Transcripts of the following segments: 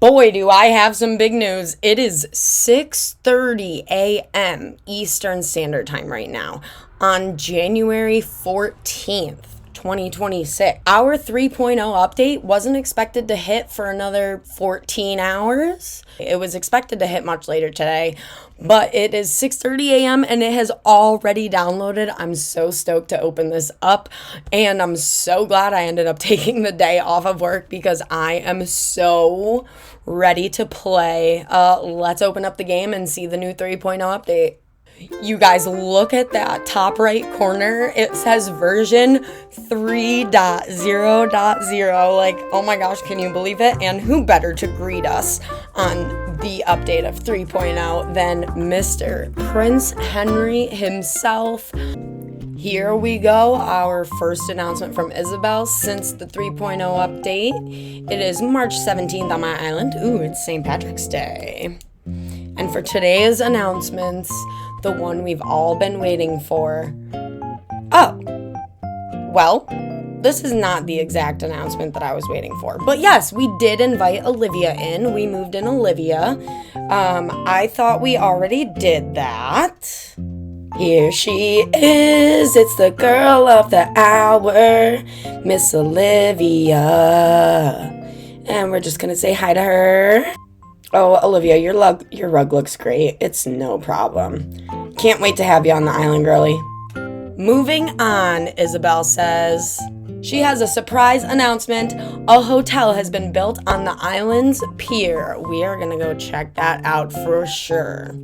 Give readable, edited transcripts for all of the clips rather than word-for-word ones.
boy, do I have some big news. It is 6:30 a.m. Eastern Standard Time right now on January 14th. 2026. Our 3.0 update wasn't expected to hit for another 14 hours. It was expected to hit much later today, but it is 6:30 a.m. and it has already downloaded. I'm so stoked to open this up, and I'm so glad I ended up taking the day off of work because I am so ready to play. Let's open up the game and see the new 3.0 update. You guys, look at that top right corner. It says version 3.0.0. Like, oh my gosh, can you believe it? And who better to greet us on the update of 3.0 than Mr. Prince Henry himself. Here we go, our first announcement from Isabel since the 3.0 update. It is March 17th on my island. Ooh, it's St. Patrick's Day. And for today's announcements, the one we've all been waiting for. Oh, well, this is not the exact announcement that I was waiting for. But yes, we did invite Olivia in. We moved in Olivia. I thought we already did that. Here she is. It's the girl of the hour, Miss Olivia. And we're just going to say hi to her. Oh, Olivia, your rug looks great. It's no problem. Can't wait to have you on the island, girly. Moving on, Isabel says she has a surprise announcement. A hotel has been built on the island's pier. We are going to go check that out for sure.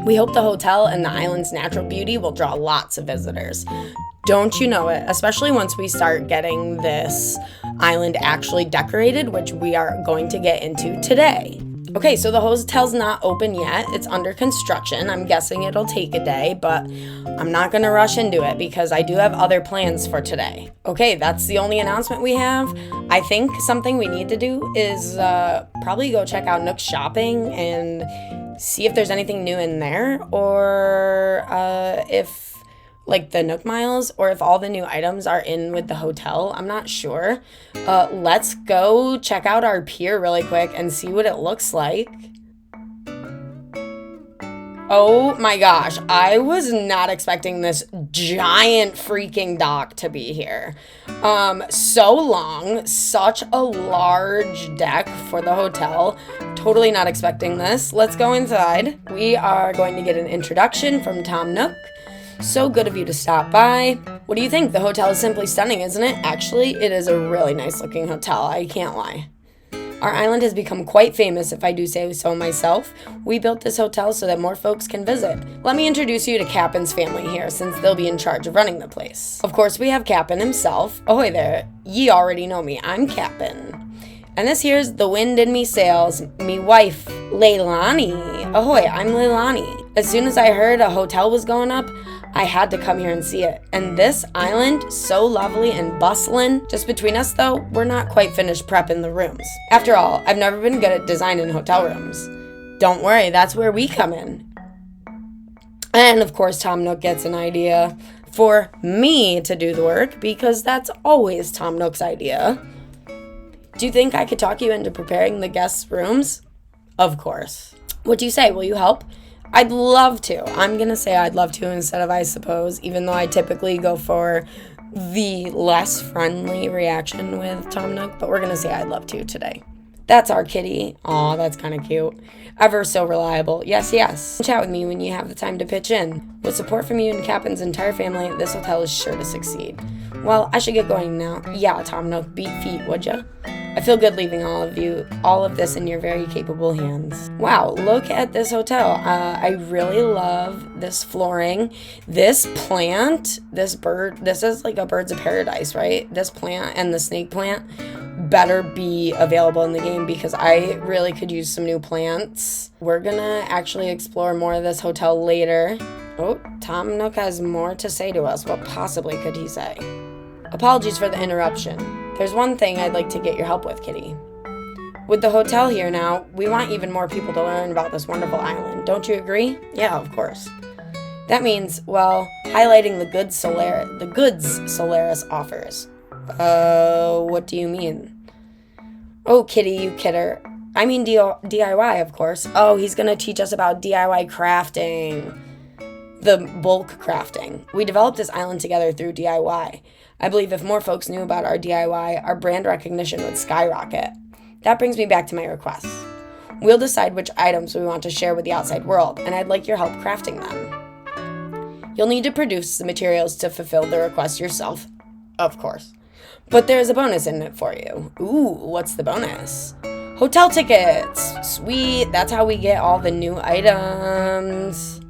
We hope the hotel and the island's natural beauty will draw lots of visitors. Don't you know it, especially once we start getting this island actually decorated, which we are going to get into today. Okay, so the hotel's not open yet. It's under construction. I'm guessing it'll take a day, but I'm not going to rush into it because I do have other plans for today. Okay, that's the only announcement we have. I think something we need to do is probably go check out Nook's Shopping and see if there's anything new in there, or if like the Nook Miles, or if all the new items are in with the hotel. I'm not sure. Let's go check out our pier really quick and see what it looks like. Oh my gosh, I was not expecting this giant freaking dock to be here. So long, such a large deck for the hotel. Totally not expecting this. Let's go inside. We are going to get an introduction from Tom Nook. So good of you to stop by. What do you think? The hotel is simply stunning, isn't it? Actually, it is a really nice looking hotel. I can't lie. Our island has become quite famous, if I do say so myself. We built this hotel so that more folks can visit. Let me introduce you to Cap'n's family here, since they'll be in charge of running the place. Of course, we have Cap'n himself. Ahoy there. Ye already know me. I'm Cap'n. And this here's the wind in me sails, me wife, Leilani. Ahoy, I'm Leilani. As soon as I heard a hotel was going up, I had to come here and see it. And this island, so lovely and bustling. Just between us though, we're not quite finished prepping the rooms. After all, I've never been good at designing hotel rooms. Don't worry, that's where we come in. And of course, Tom Nook gets an idea for me to do the work, because that's always Tom Nook's idea. Do you think I could talk you into preparing the guests' rooms? Of course. What do you say? Will you help? I'd love to. I'm going to say I'd love to instead of I suppose, even though I typically go for the less friendly reaction with Tom Nook, but we're going to say I'd love to today. That's our kitty. Aw, that's kind of cute. Ever so reliable. Yes, yes. Chat with me when you have the time to pitch in. With support from you and Cap'n's entire family, this hotel is sure to succeed. Well, I should get going now. Yeah, Tom Nook, beat feet, would ya? I feel good leaving all of this in your very capable hands. Wow, look at this hotel. I really love this flooring. This plant, this bird, this is like a birds of paradise, right? This plant and the snake plant better be available in the game, because I really could use some new plants. We're gonna actually explore more of this hotel later. Oh, Tom Nook has more to say to us. What possibly could he say? Apologies for the interruption. There's one thing I'd like to get your help with, kitty. With the hotel here now, we want even more people to learn about this wonderful island. Don't you agree? Yeah, of course. That means, well, highlighting the goods Solaris offers. What do you mean? Oh, kitty, you kidder. I mean DIY, of course. Oh, he's gonna teach us about DIY crafting. The bulk crafting. We developed this island together through DIY. I believe if more folks knew about our DIY, our brand recognition would skyrocket. That brings me back to my requests. We'll decide which items we want to share with the outside world, and I'd like your help crafting them. You'll need to produce the materials to fulfill the request yourself, of course. But there's a bonus in it for you. Ooh, what's the bonus? Hotel tickets! Sweet, that's how we get all the new items.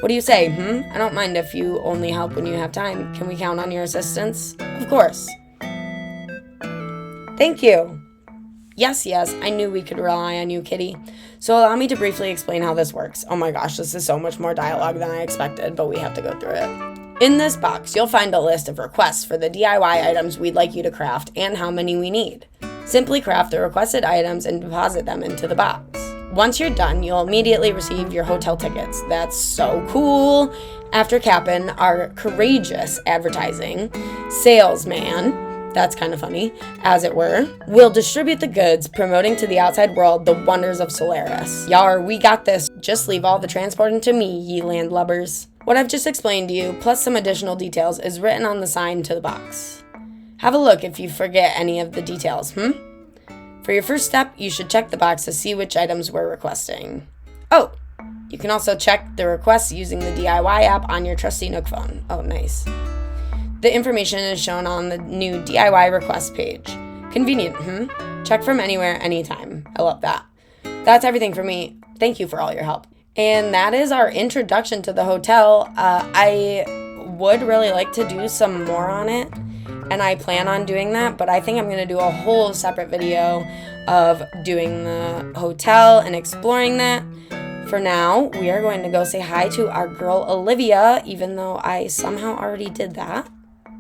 What do you say, I don't mind if you only help when you have time. Can we count on your assistance? Of course. Thank you. Yes, I knew we could rely on you, Kitty. So allow me to briefly explain how this works. Oh my gosh, this is so much more dialogue than I expected, but we have to go through it. In this box, you'll find a list of requests for the DIY items we'd like you to craft and how many we need. Simply craft the requested items and deposit them into the box. Once you're done, you'll immediately receive your hotel tickets. That's so cool. After Cap'n, our courageous advertising salesman, that's kind of funny, as it were, will distribute the goods, promoting to the outside world the wonders of Solaris. Yar, we got this. Just leave all the transporting to me, ye landlubbers. What I've just explained to you, plus some additional details, is written on the sign to the box. Have a look if you forget any of the details, For your first step, you should check the box to see which items we're requesting. Oh, you can also check the requests using the DIY app on your trusty Nook phone. Oh, nice. The information is shown on the new DIY request page. Convenient, Check from anywhere, anytime. I love that. That's everything for me. Thank you for all your help. And that is our introduction to the hotel. I would really like to do some more on it, and I plan on doing that, but I think I'm going to do a whole separate video of doing the hotel and exploring that. For now, we are going to go say hi to our girl Olivia, even though I somehow already did that.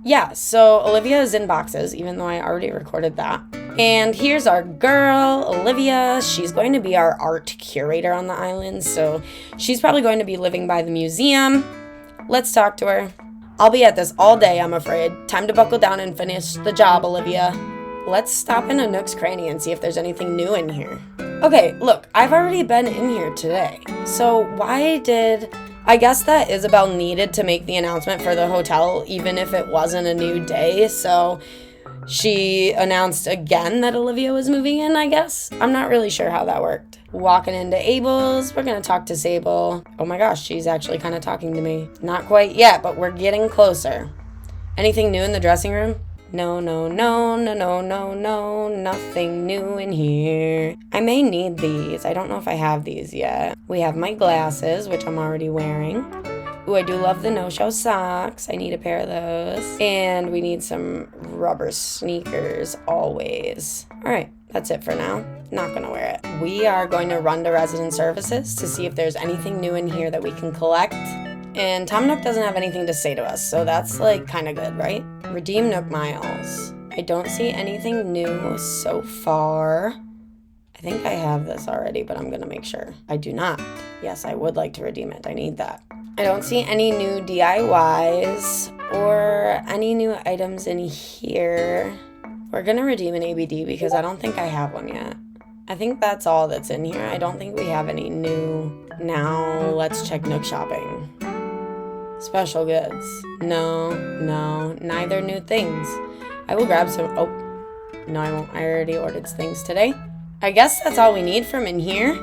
Yeah, so Olivia is in boxes, even though I already recorded that. And here's our girl, Olivia. She's going to be our art curator on the island, so she's probably going to be living by the museum. Let's talk to her. I'll be at this all day, I'm afraid. Time to buckle down and finish the job, Olivia. Let's stop in a Nook's Cranny and see if there's anything new in here. Okay, look, I've already been in here today. So why did... I guess that Isabel needed to make the announcement for the hotel, even if it wasn't a new day, so she announced again that Olivia was moving in, I guess. I'm not really sure how that worked. Walking into Abel's, we're gonna talk to Sable. Oh my gosh, she's actually kind of talking to me. Not quite yet, but we're getting closer. Anything new in the dressing room? No, nothing new in here. I may need these. I don't know if I have these yet. We have my glasses, which I'm already wearing. Ooh, I do love the no-show socks. I need a pair of those. And we need some rubber sneakers, always. All right, that's it for now. Not gonna wear it. We are going to run to resident services to see if there's anything new in here that we can collect. And Tom Nook doesn't have anything to say to us, so that's like kind of good, right? Redeem Nook Miles. I don't see anything new so far. I think I have this already, but I'm gonna make sure. I do not. Yes, I would like to redeem it. I need that. I don't see any new DIYs or any new items in here. We're gonna redeem an ABD because I don't think I have one yet. I think that's all that's in here. I don't think we have any new. Now let's check Nook Shopping. Special goods. No, neither new things. I will grab some. Oh, no, I won't. I already ordered things today. I guess that's all we need from in here.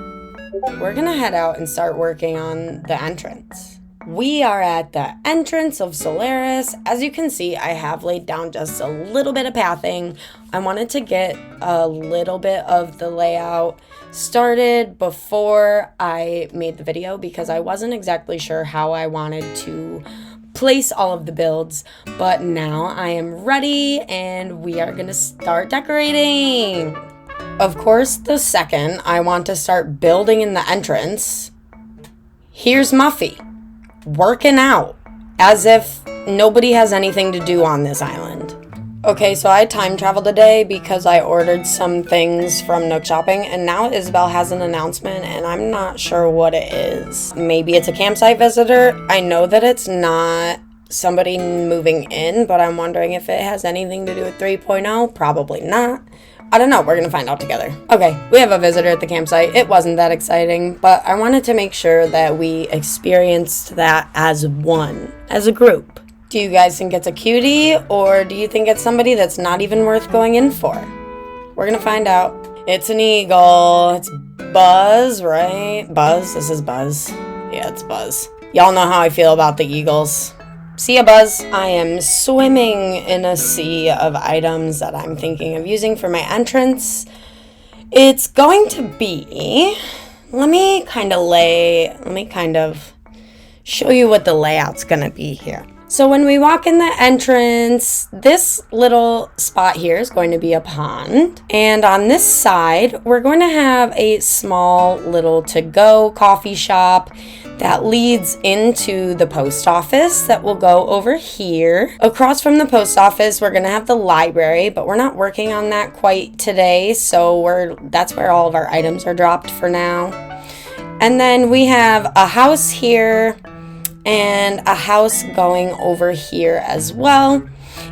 We're gonna head out and start working on the entrance. We are at the entrance of Solaris. As you can see, I have laid down just a little bit of pathing. I wanted to get a little bit of the layout started before I made the video because I wasn't exactly sure how I wanted to place all of the builds, but now I am ready and we are gonna start decorating. Of course, the second I want to start building in the entrance, here's Muffy working out as if nobody has anything to do on this island. Okay, so I time traveled today because I ordered some things from Nook Shopping, and now Isabel has an announcement, and I'm not sure what it is. Maybe it's a campsite visitor. I know that it's not somebody moving in, but I'm wondering if it has anything to do with 3.0. Probably not. I don't know. We're going to find out together. Okay, we have a visitor at the campsite. It wasn't that exciting, but I wanted to make sure that we experienced that as one, as a group. Do you guys think it's a cutie, or do you think it's somebody that's not even worth going in for? We're going to find out. It's an eagle. It's Buzz, right? Buzz? This is Buzz. Yeah, it's Buzz. Y'all know how I feel about the eagles. See ya, Buzz. I am swimming in a sea of items that I'm thinking of using for my entrance. It's going to be... Let me kind of show you what the layout's going to be here. So when we walk in the entrance, this little spot here is going to be a pond. And on this side, we're going to have a small little to-go coffee shop that leads into the post office that will go over here. Across from the post office, we're going to have the library, but we're not working on that quite today, so that's where all of our items are dropped for now. And then we have a house here and a house going over here as well.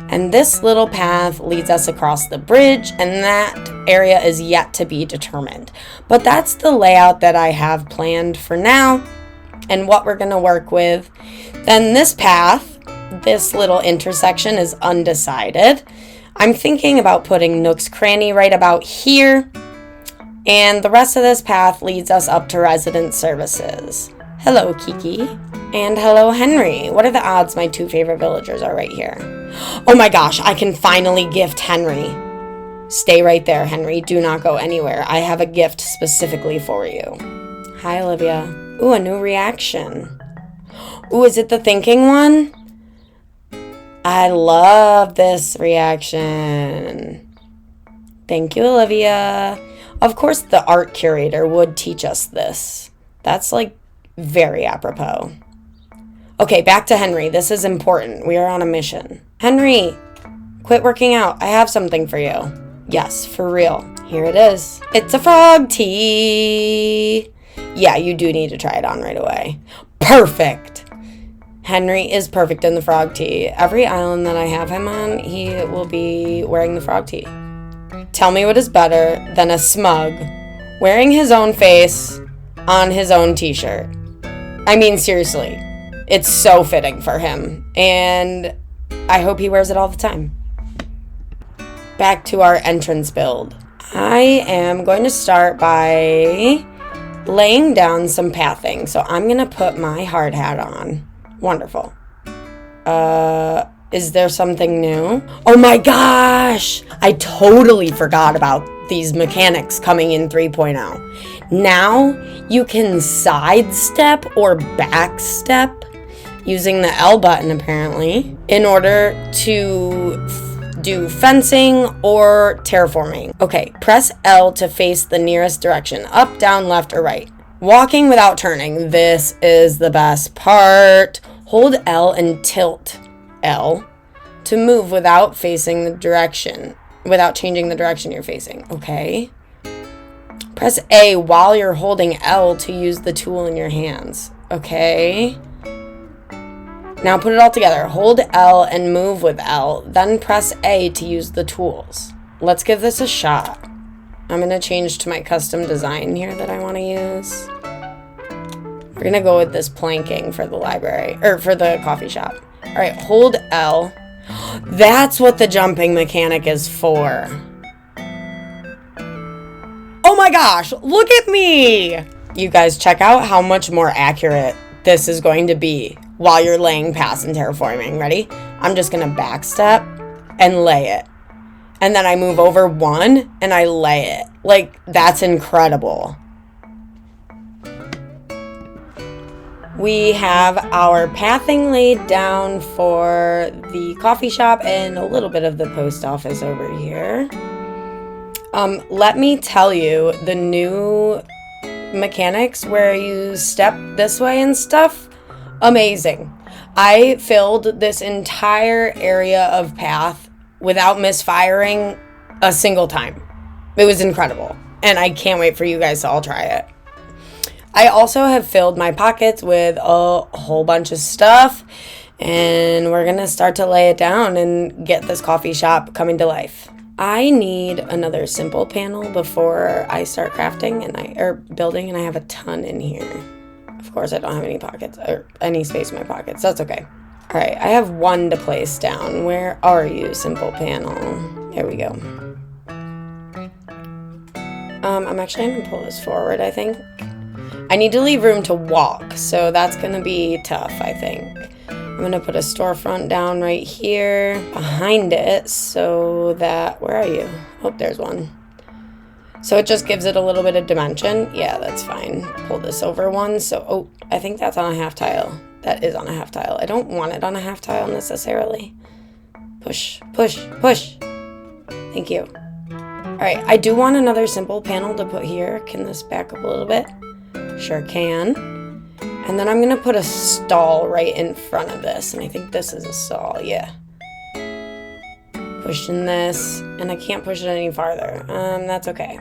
And this little path leads us across the bridge, and that area is yet to be determined. But that's the layout that I have planned for now and what we're going to work with. Then this path, this little intersection is undecided. I'm thinking about putting Nook's Cranny right about here. And the rest of this path leads us up to resident services. Hello, Kiki. And hello, Henry. What are the odds my two favorite villagers are right here? Oh my gosh, I can finally gift Henry. Stay right there, Henry. Do not go anywhere. I have a gift specifically for you. Hi, Olivia. Ooh, a new reaction. Ooh, is it the thinking one? I love this reaction. Thank you, Olivia. Of course, the art curator would teach us this. That's like very apropos. Okay, back to Henry. This is important. We are on a mission. Henry, quit working out. I have something for you. Yes, for real. Here it is. It's a frog tea. Yeah, you do need to try it on right away. Perfect. Henry is perfect in the frog tee. Every island that I have him on, he will be wearing the frog tee. Tell me what is better than a smug wearing his own face on his own t-shirt. I mean, seriously, it's so fitting for him, and I hope he wears it all the time. Back to our entrance build. I am going to start by laying down some pathing. So I'm going to put my hard hat on. Wonderful. Is there something new? Oh my gosh! I totally forgot about these mechanics coming in 3.0. Now you can sidestep or backstep using the L button apparently in order to do fencing or terraforming. Okay, press L to face the nearest direction, up, down, left, or right. Walking without turning. This is the best part. Hold L and tilt L to move without facing the direction, without changing the direction you're facing. Okay. Press A while you're holding L to use the tool in your hands. Okay. Now put it all together. Hold L and move with L, then press A to use the tools. Let's give this a shot. I'm going to change to my custom design here that I want to use. We're going to go with this planking for the library, or for the coffee shop. All right, hold L. That's what the jumping mechanic is for. Oh my gosh, look at me! You guys, check out how much more accurate this is going to be while you're laying paths and terraforming. Ready? I'm just going to backstep and lay it. And then I move over one and I lay it. Like, that's incredible. We have our pathing laid down for the coffee shop and a little bit of the post office over here. Let me tell you, the new mechanics where you step this way and stuff, amazing. I filled this entire area of path without misfiring a single time. It was incredible, and I can't wait for you guys to all try it. I also have filled my pockets with a whole bunch of stuff, And we're gonna start to lay it down and get this coffee shop coming to life. I need another simple panel before I start crafting or building, and I have a ton in here. Of course, I don't have any pockets or any space in my pockets. That's okay. All right, I have one to place down. Where are you, simple panel? There we go. I'm actually gonna pull this forward, I think. I need to leave room to walk, so that's gonna be tough, I think. I'm gonna put a storefront down right here behind it so that, where are you? Oh, there's one. So it just gives it a little bit of dimension. Yeah, that's fine. Pull this over one. So, oh, I think that's on a half tile. That is on a half tile. I don't want it on a half tile necessarily. Push, push, push. Thank you. All right, I do want another simple panel to put here. Can this back up a little bit? Sure can. And then I'm gonna put a stall right in front of this. And I think this is a stall, yeah. Pushing this, and I can't push it any farther. That's okay.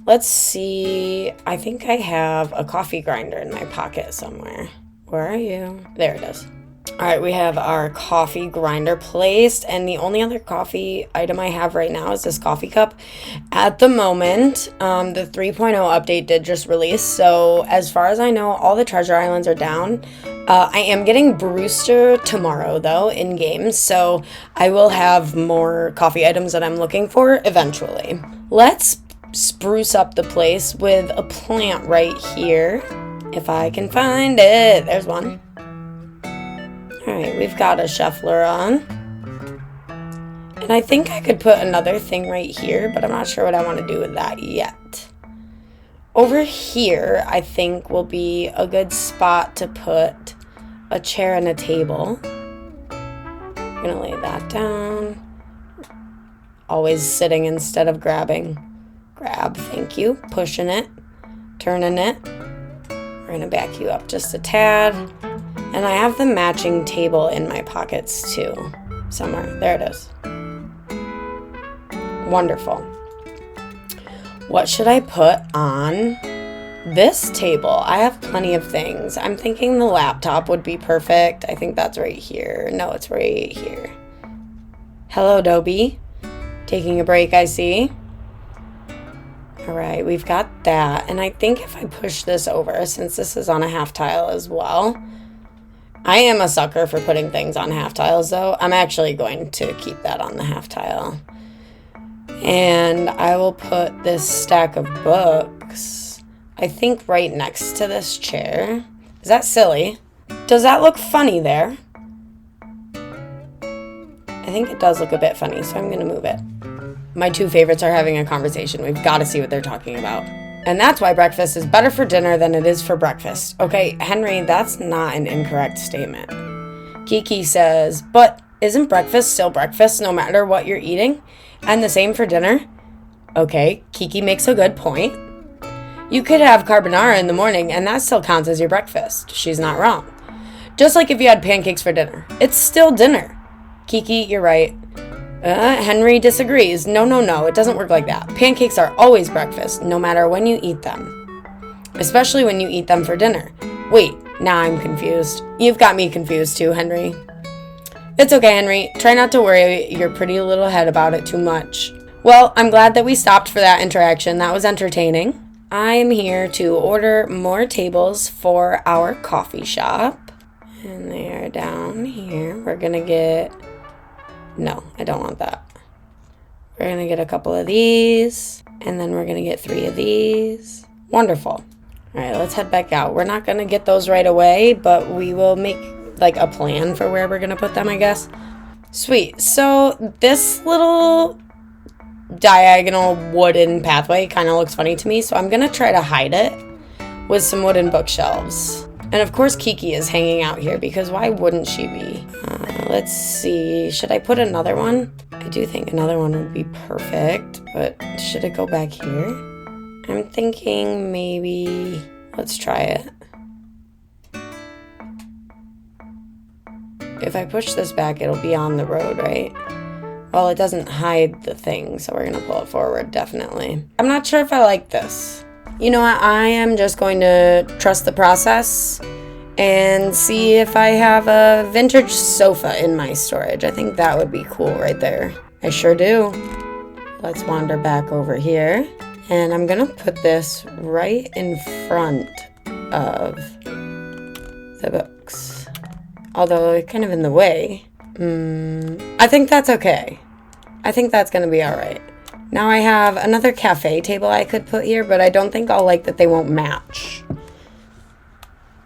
Let's see. I think I have a coffee grinder in my pocket somewhere. Where are you? There it is. All right, we have our coffee grinder placed, and the only other coffee item I have right now is this coffee cup. At the moment, the 3.0 update did just release, so as far as I know, all the treasure islands are down. I am getting Brewster tomorrow, though, in-game, so I will have more coffee items that I'm looking for eventually. Let's spruce up the place with a plant right here, if I can find it. There's one. Alright, we've got a shuffler on. And I think I could put another thing right here, but I'm not sure what I want to do with that yet. Over here, I think will be a good spot to put a chair and a table. I'm going to lay that down. Always sitting instead of grabbing. Grab, thank you. Pushing it. Turning it. We're going to back you up just a tad. And I have the matching table in my pockets too. Somewhere. There it is. Wonderful. What should I put on this table? I have plenty of things. I'm thinking the laptop would be perfect. I think that's right here. No, it's right here. Hello, Dobie. Taking a break, I see. All right, we've got that. And I think if I push this over, since this is on a half tile as well, I am a sucker for putting things on half tiles, though. I'm actually going to keep that on the half tile. And I will put this stack of books, I think, right next to this chair. Is that silly? Does that look funny there? I think it does look a bit funny, so I'm going to move it. My two favorites are having a conversation. We've got to see what they're talking about. And that's why breakfast is better for dinner than it is for breakfast. Okay, Henry, that's not an incorrect statement. Kiki says, but isn't breakfast still breakfast no matter what you're eating? And the same for dinner? Okay, Kiki makes a good point. You could have carbonara in the morning and that still counts as your breakfast. She's not wrong. Just like if you had pancakes for dinner. It's still dinner. Kiki, you're right. Henry disagrees. No, it doesn't work like that. Pancakes are always breakfast, no matter when you eat them. Especially when you eat them for dinner. Wait, now I'm confused. You've got me confused too, Henry. It's okay, Henry. Try not to worry your pretty little head about it too much. Well, I'm glad that we stopped for that interaction. That was entertaining. I'm here to order more tables for our coffee shop. And they are down here. We're gonna get... No, I don't want that. We're going to get a couple of these, and then we're going to get 3 of these. Wonderful. All right, let's head back out. We're not going to get those right away, but we will make like a plan for where we're going to put them, I guess. Sweet. So this little diagonal wooden pathway kind of looks funny to me, so I'm going to try to hide it with some wooden bookshelves. And of course Kiki is hanging out here because why wouldn't she be? Let's see. Should I put another one? I do think another one would be perfect, but should it go back here? I'm thinking maybe... Let's try it. If I push this back, it'll be on the road, right? Well, it doesn't hide the thing, so we're going to pull it forward, definitely. I'm not sure if I like this. You know what? I am just going to trust the process and see if I have a vintage sofa in my storage. I think that would be cool right there. I sure do. Let's wander back over here. And I'm gonna put this right in front of the books. Although it's kind of in the way. I think that's okay. I think that's gonna be alright. Now I have another cafe table I could put here, but I don't think I'll like that they won't match.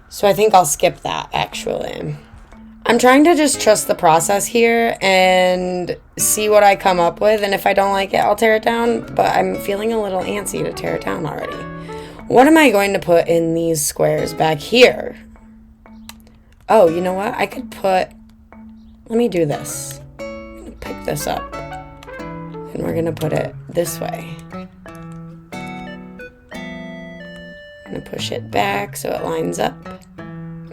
So I think I'll skip that, actually. I'm trying to just trust the process here and see what I come up with, and if I don't like it, I'll tear it down, but I'm feeling a little antsy to tear it down already. What am I going to put in these squares back here? Oh, you know what? I could put... Let me do this. I'm going to pick this up, and we're going to put it this way. I'm going to push it back so it lines up.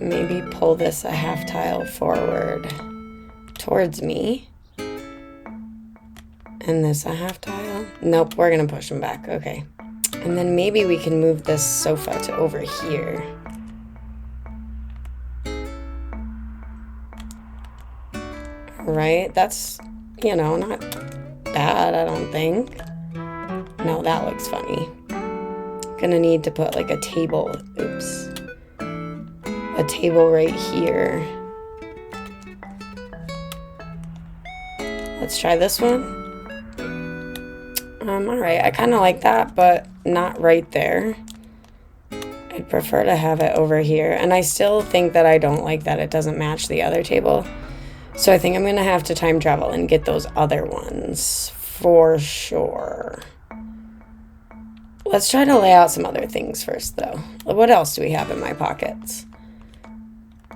Maybe pull this a half tile forward towards me. And this a half tile. Nope, we're going to push them back. Okay. And then maybe we can move this sofa to over here. Right? That's, you know, not bad, I don't think. No, that looks funny. Gonna need to put like a table. Oops. A table right here. Let's try this one. Alright, I kind of like that, but not right there. I'd prefer to have it over here. And I still think that I don't like that it doesn't match the other table. So I think I'm going to have to time travel and get those other ones for sure. Let's try to lay out some other things first, though. What else do we have in my pockets?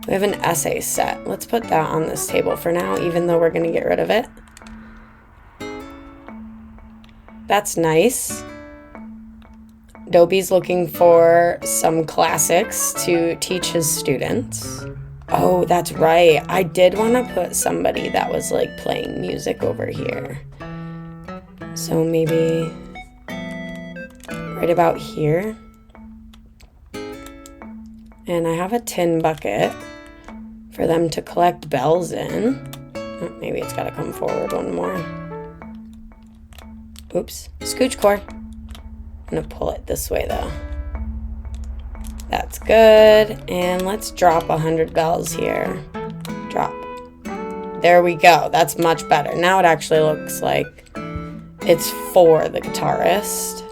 We have an essay set. Let's put that on this table for now, even though we're going to get rid of it. That's nice. Dobie's looking for some classics to teach his students. Oh, that's right. I did want to put somebody that was like playing music over here. So maybe right about here. And I have a tin bucket for them to collect bells in. Oh, maybe it's got to come forward one more. Oops. Scooch cord. I'm going to pull it this way though. That's good. And let's drop 100 bells here. Drop. There we go. That's much better. Now it actually looks like it's for the guitarist.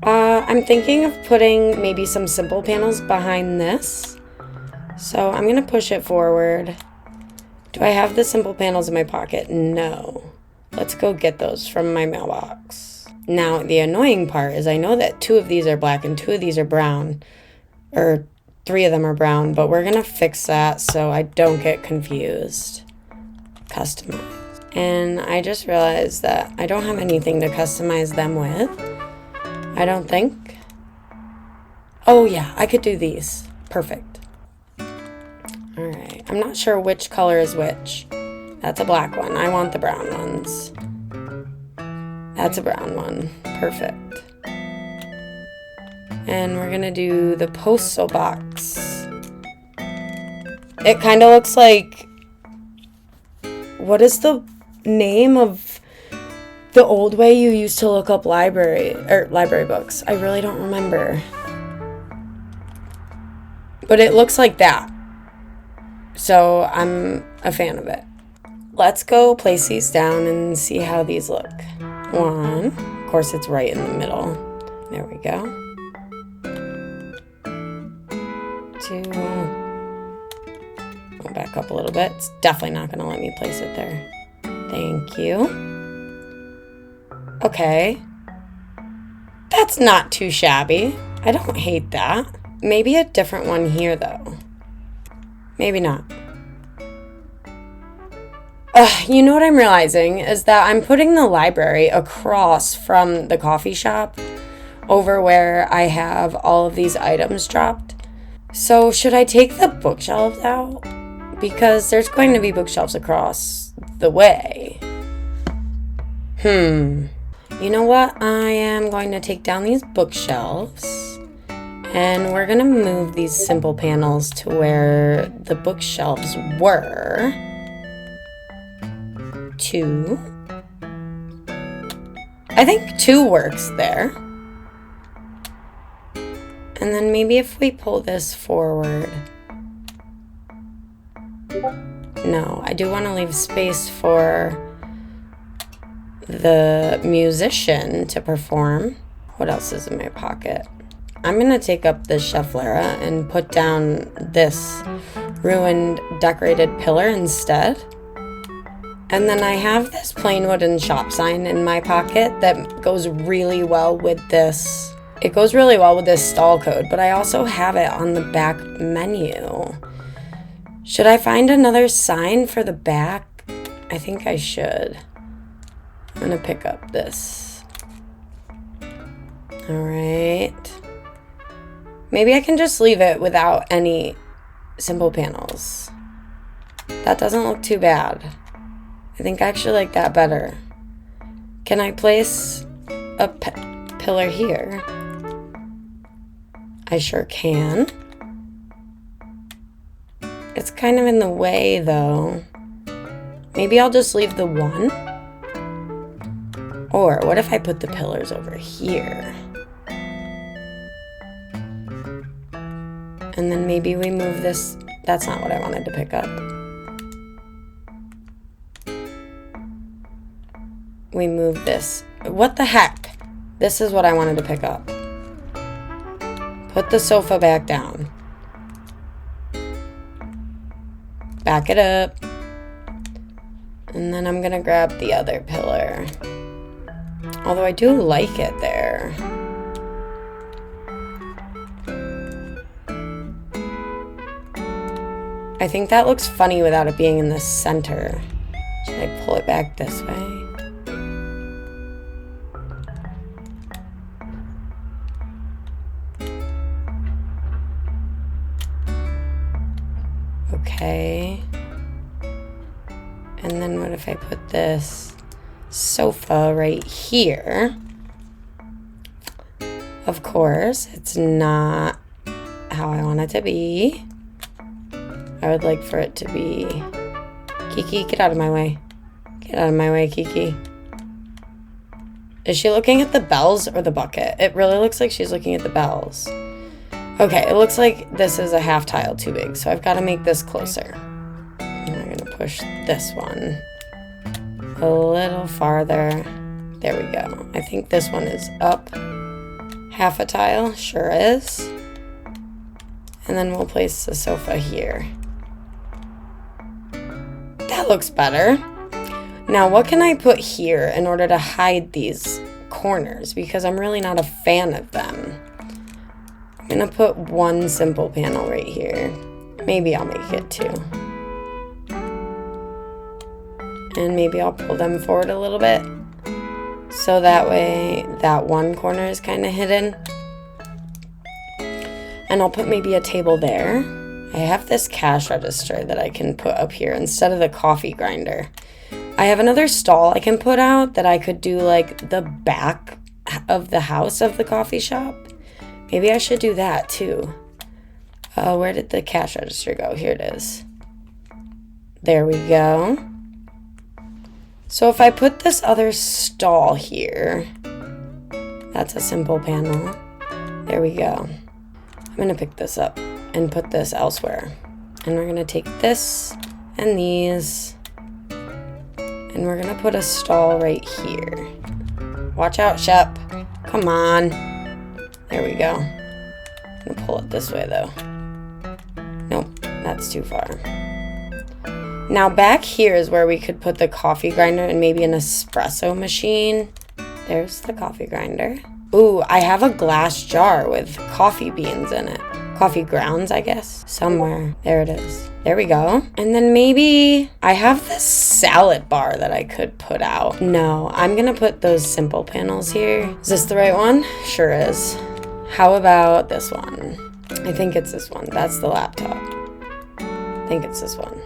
I'm thinking of putting maybe some simple panels behind this. So I'm going to push it forward. Do I have the simple panels in my pocket? No. Let's go get those from my mailbox. Now, the annoying part is I know that 2 of these are black and 2 of these are brown. Or 3 of them are brown, but we're going to fix that so I don't get confused. Customize. And I just realized that I don't have anything to customize them with. I don't think. Oh yeah, I could do these. Perfect. Alright, I'm not sure which color is which. That's a black one. I want the brown ones. That's a brown one. Perfect. And we're gonna do the postal box. It kind of looks like... What is the name of the old way you used to look up library books? I really don't remember. But it looks like that. So I'm a fan of it. Let's go place these down and see how these look. 1. Of course, it's right in the middle. There we go. 2. Go back up a little bit. It's definitely not going to let me place it there. Thank you. Okay. That's not too shabby. I don't hate that. Maybe a different one here, though. Maybe not. You know what I'm realizing is that I'm putting the library across from the coffee shop over where I have all of these items dropped. So should I take the bookshelves out? Because there's going to be bookshelves across the way. You know what? I am going to take down these bookshelves And we're gonna move these simple panels to where the bookshelves were. 2. I think 2 works there. And then maybe if we pull this forward. No, I do want to leave space for the musician to perform. What else is in my pocket? I'm going to take up this cheflera and put down this ruined decorated pillar instead. And then I have this plain wooden shop sign in my pocket that goes really well with this. It goes really well with this stall code, but I also have it on the back menu. Should I find another sign for the back? I think I should. I'm gonna pick up this. All right. Maybe I can just leave it without any simple panels. That doesn't look too bad. I think I actually like that better. Can I place a pillar here? I sure can. It's kind of in the way though. Maybe I'll just leave the 1. Or what if I put the pillars over here? And then maybe we move this. That's not what I wanted to pick up. We move this. What the heck? This is what I wanted to pick up. Put the sofa back down. Back it up. And then I'm gonna grab the other pillar. Although I do like it there. I think that looks funny without it being in the center. Should I pull it back this way? Okay. And then what if I put this sofa right here? Of course, it's not how I want it to be. I would like for it to be... Kiki, get out of my way. Get out of my way, Kiki. Is she looking at the bells or the bucket? It really looks like she's looking at the bells. Okay, it looks like this is a half tile too big, so I've got to make this closer. And I'm going to push this one a little farther. There we go. I think this one is up half a tile. Sure is. And then we'll place the sofa here. That looks better. Now, what can I put here in order to hide these corners? Because I'm really not a fan of them. I'm gonna put 1 simple panel right here. Maybe I'll make it 2. And maybe I'll pull them forward a little bit. So that way that 1 corner is kind of hidden. And I'll put maybe a table there. I have this cash register that I can put up here instead of the coffee grinder. I have another stall I can put out that I could do like the back of the house of the coffee shop. Maybe I should do that too. Where did the cash register go? Here it is. There we go. So if I put this other stall here, that's a simple panel. There we go. I'm gonna pick this up and put this elsewhere. And we're gonna take this and these, and we're gonna put a stall right here. Watch out, Shep. Come on. There we go. I'm gonna pull it this way though. Nope, that's too far. Now back here is where we could put the coffee grinder and maybe an espresso machine. There's the coffee grinder. Ooh, I have a glass jar with coffee beans in it. Coffee grounds, I guess. Somewhere. There it is. There we go. And then maybe I have this salad bar that I could put out. No, I'm gonna put those simple panels here. Is this the right one? Sure is. How about this one? I think it's this one. That's the laptop. I think it's this one.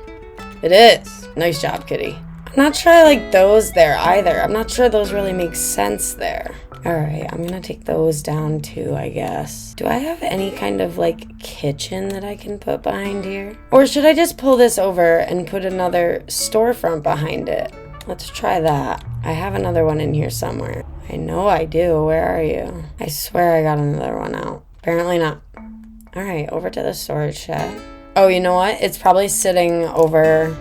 It is. Nice job, kitty. I'm not sure I like those there either. I'm not sure those really make sense there. Alright, I'm gonna take those down too, I guess. Do I have any kind of like kitchen that I can put behind here? Or should I just pull this over and put another storefront behind it? Let's try that. I have another one in here somewhere. I know I do. Where are you? I swear I got another one out. Apparently not. Alright, over to the storage shed. Oh, you know what? It's probably sitting over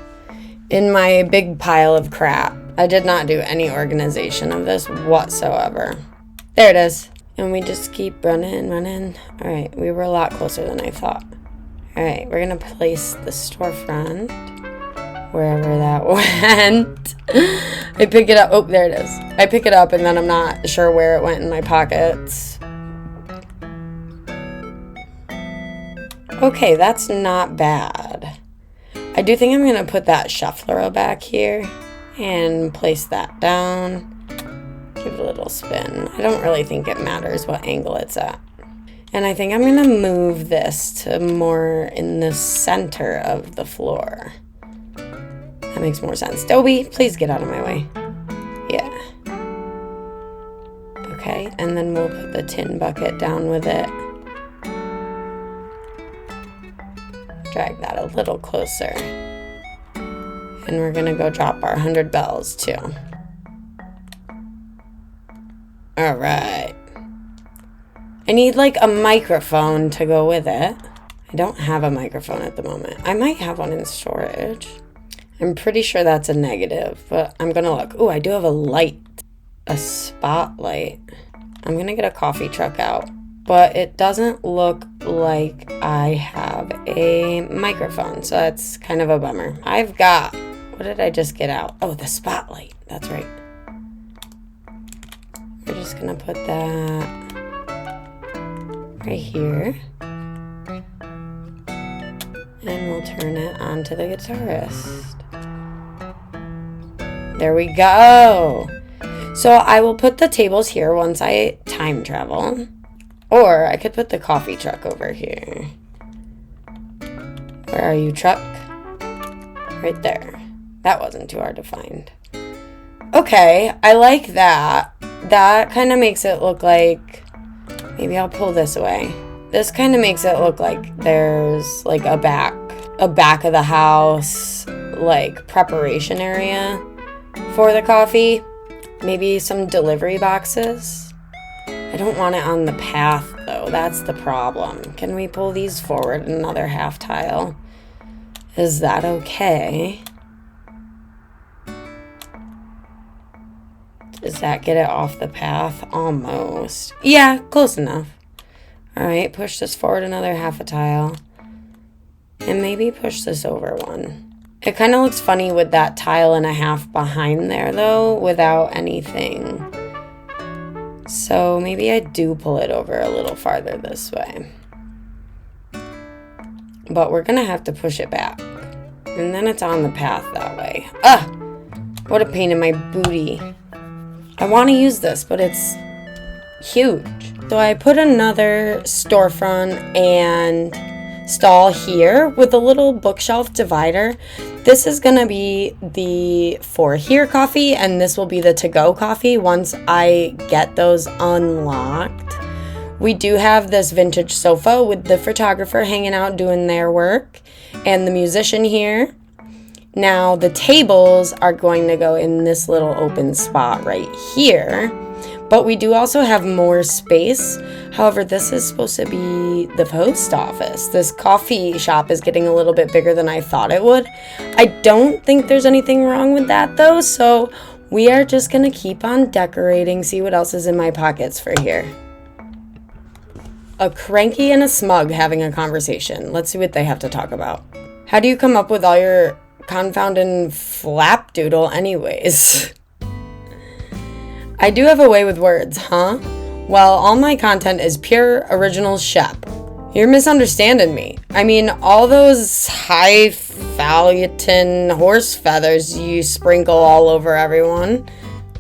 in my big pile of crap. I did not do any organization of this whatsoever. There it is. And we just keep running. Alright, we were a lot closer than I thought. Alright, we're gonna place the storefront wherever that went. I pick it up. Oh, there it is. I pick it up and then I'm not sure where it went in my pockets. Okay, that's not bad. I do think I'm going to put that shuffler back here and place that down. Give it a little spin. I don't really think it matters what angle it's at. And I think I'm going to move this to more in the center of the floor. That makes more sense. Dobie, please get out of my way. Yeah. Okay, and then we'll put the tin bucket down with it. Drag that a little closer. And we're gonna go drop our 100 bells too. All right. I need like a microphone to go with it. I don't have a microphone at the moment. I might have one in storage. I'm pretty sure that's a negative, but I'm gonna look. Oh, I do have a light, a spotlight. I'm gonna get a coffee truck out, but it doesn't look like I have a microphone, so that's kind of a bummer. I've got, what did I just get out? Oh, the spotlight. That's right. We're just gonna put that right here. And we'll turn it onto the guitarist. There we go. So I will put the tables here once I time travel. Or I could put the coffee truck over here. Where are you, truck? Right there. That wasn't too hard to find. Okay, I like that. That kind of makes it look like... Maybe I'll pull this away. This kind of makes it look like there's like a back of the house, like preparation area for the coffee. Maybe some delivery boxes. I don't want it on the path though. That's the problem. Can we pull these forward another half tile? Is that okay? Does that get it off the path? Almost. Yeah, close enough. Alright, push this forward another half a tile. And maybe push this over one. It kind of looks funny with that tile and a half behind there though, without anything. So maybe I do pull it over a little farther this way. But we're gonna have to push it back. And then it's on the path that way. Ah! What a pain in my booty. I want to use this, but it's huge. So I put another storefront and stall here with a little bookshelf divider. This is going to be the for here coffee, and this will be the to-go coffee once I get those unlocked. We do have this vintage sofa with the photographer hanging out doing their work and the musician here. Now the tables are going to go in this little open spot right here, but we do also have more space. However, this is supposed to be the post office. This coffee shop is getting a little bit bigger than I thought it would. I don't think there's anything wrong with that though, so we are just gonna keep on decorating, see what else is in my pockets for here. A cranky and a smug having a conversation. Let's see what they have to talk about. How do you come up with all your confounded flapdoodle anyways? I do have a way with words, huh? Well, all my content is pure original shep. You're misunderstanding me. I mean, all those highfalutin horse feathers you sprinkle all over everyone.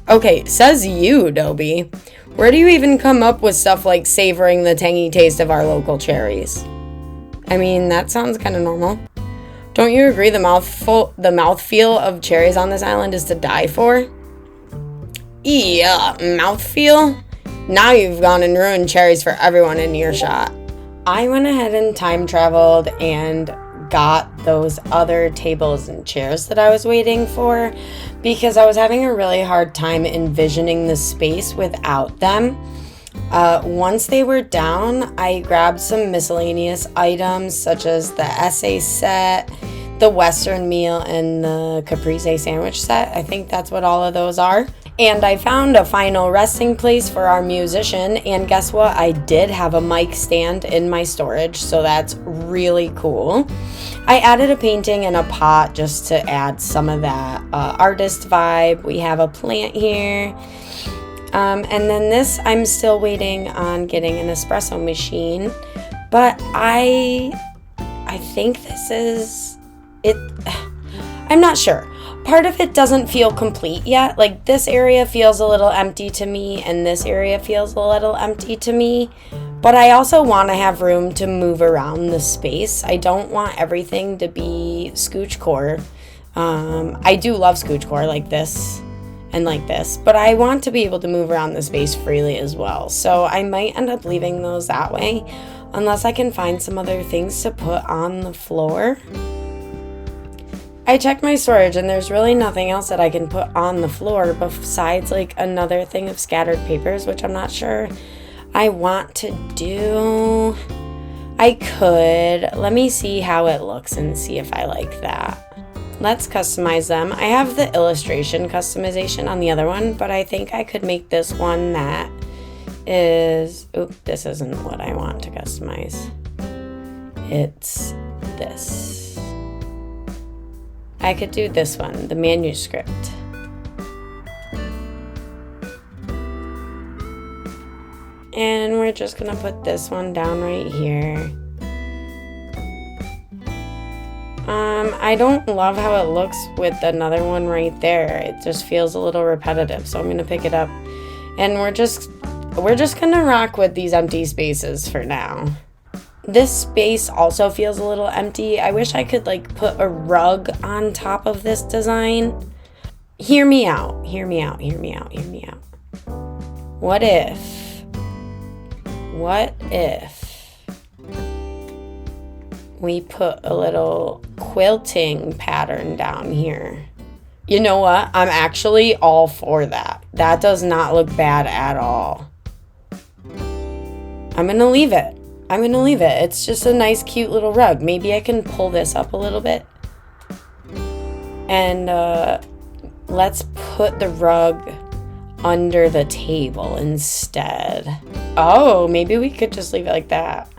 Okay, says you, Dobie. Where do you even come up with stuff like savoring the tangy taste of our local cherries? I mean, that sounds kind of normal. Don't you agree the mouthfeel of cherries on this island is to die for? Yeah, mouthfeel? Now you've gone and ruined cherries for everyone in earshot. I went ahead and time traveled and got those other tables and chairs that I was waiting for because I was having a really hard time envisioning the space without them. Once they were down, I grabbed some miscellaneous items such as the essay set, the Western meal, and the caprese sandwich set. I think that's what all of those are. And I found a final resting place for our musician, and guess what? I did have a mic stand in my storage, so that's really cool. I added a painting and a pot just to add some of that artist vibe. We have a plant here. And then this, I'm still waiting on getting an espresso machine, but I think this is it. I'm not sure. Part of it doesn't feel complete yet. Like, this area feels a little empty to me, and this area feels a little empty to me. But I also want to have room to move around the space. I don't want everything to be scoochcore. I do love scoochcore like this and like this, but I want to be able to move around the space freely as well. So I might end up leaving those that way, unless I can find some other things to put on the floor. I checked my storage and there's really nothing else that I can put on the floor besides like another thing of scattered papers, which I'm not sure I want to do. I could. Let me see how it looks and see if I like that. Let's customize them. I have the illustration customization on the other one, but I think I could make this one that is... Oop, this isn't what I want to customize. It's this. I could do this one, the manuscript. And we're just gonna put this one down right here. I don't love how it looks with another one right there. It just feels a little repetitive, so I'm gonna pick it up. And we're just gonna rock with these empty spaces for now. This space also feels a little empty. I wish I could like put a rug on top of this design. Hear me out. Hear me out. Hear me out. Hear me out. What if we put a little quilting pattern down here? You know what? I'm actually all for that. That does not look bad at all. I'm gonna leave it. It's just a nice, cute little rug. Maybe I can pull this up a little bit. And let's put the rug under the table instead. Oh, maybe we could just leave it like that.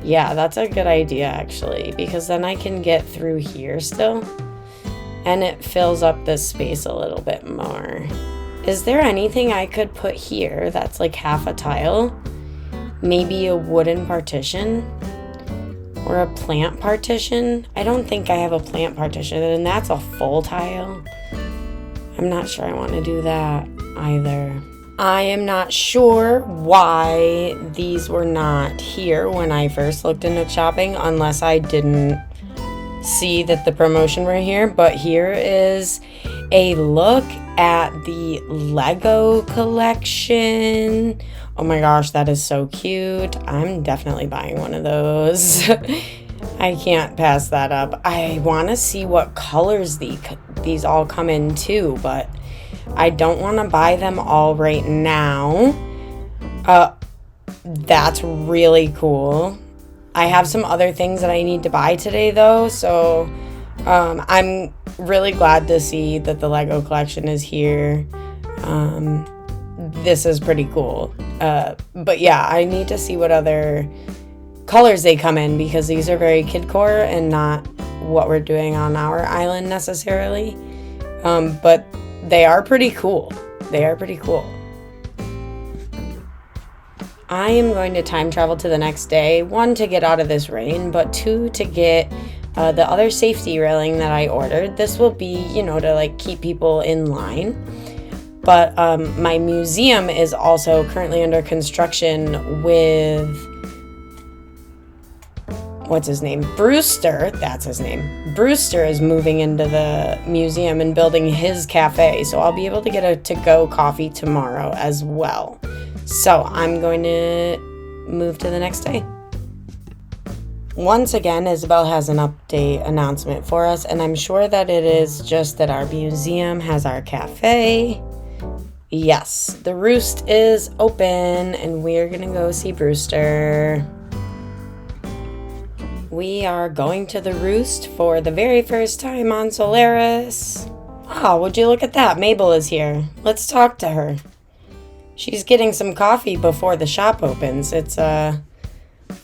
Yeah, that's a good idea, actually, because then I can get through here still. And it fills up this space a little bit more. Is there anything I could put here that's like half a tile? Maybe a wooden partition? Or a plant partition? I don't think I have a plant partition, and that's a full tile. I'm not sure I want to do that either. I am not sure why these were not here when I first looked into shopping, unless I didn't see that the promotion were here. But here is a look at the Lego collection. Oh my gosh, that is so cute. I'm definitely buying one of those. I can't pass that up. I want to see what colors these all come in too, but I don't want to buy them all right now. That's really cool. I have some other things that I need to buy today though, so I'm really glad to see that the Lego collection is here. This is pretty cool. But yeah, I need to see what other colors they come in, because these are very kidcore and not what we're doing on our island necessarily. But they are pretty cool. They are pretty cool. I am going to time travel to the next day. 1, to get out of this rain, but 2, to get the other safety railing that I ordered. This will be, to like keep people in line. But my museum is also currently under construction with what's his name? Brewster, that's his name. Brewster is moving into the museum and building his cafe, so I'll be able to get a to-go coffee tomorrow as well. So I'm going to move to the next day. Once again, Isabel has an update announcement for us, and I'm sure that it is just that our museum has our cafe. Yes, the Roost is open, and we're gonna go see Brewster. We are going to the Roost for the very first time on Solaris. Oh, would you look at that? Mabel is here. Let's talk to her. She's getting some coffee before the shop opens. It's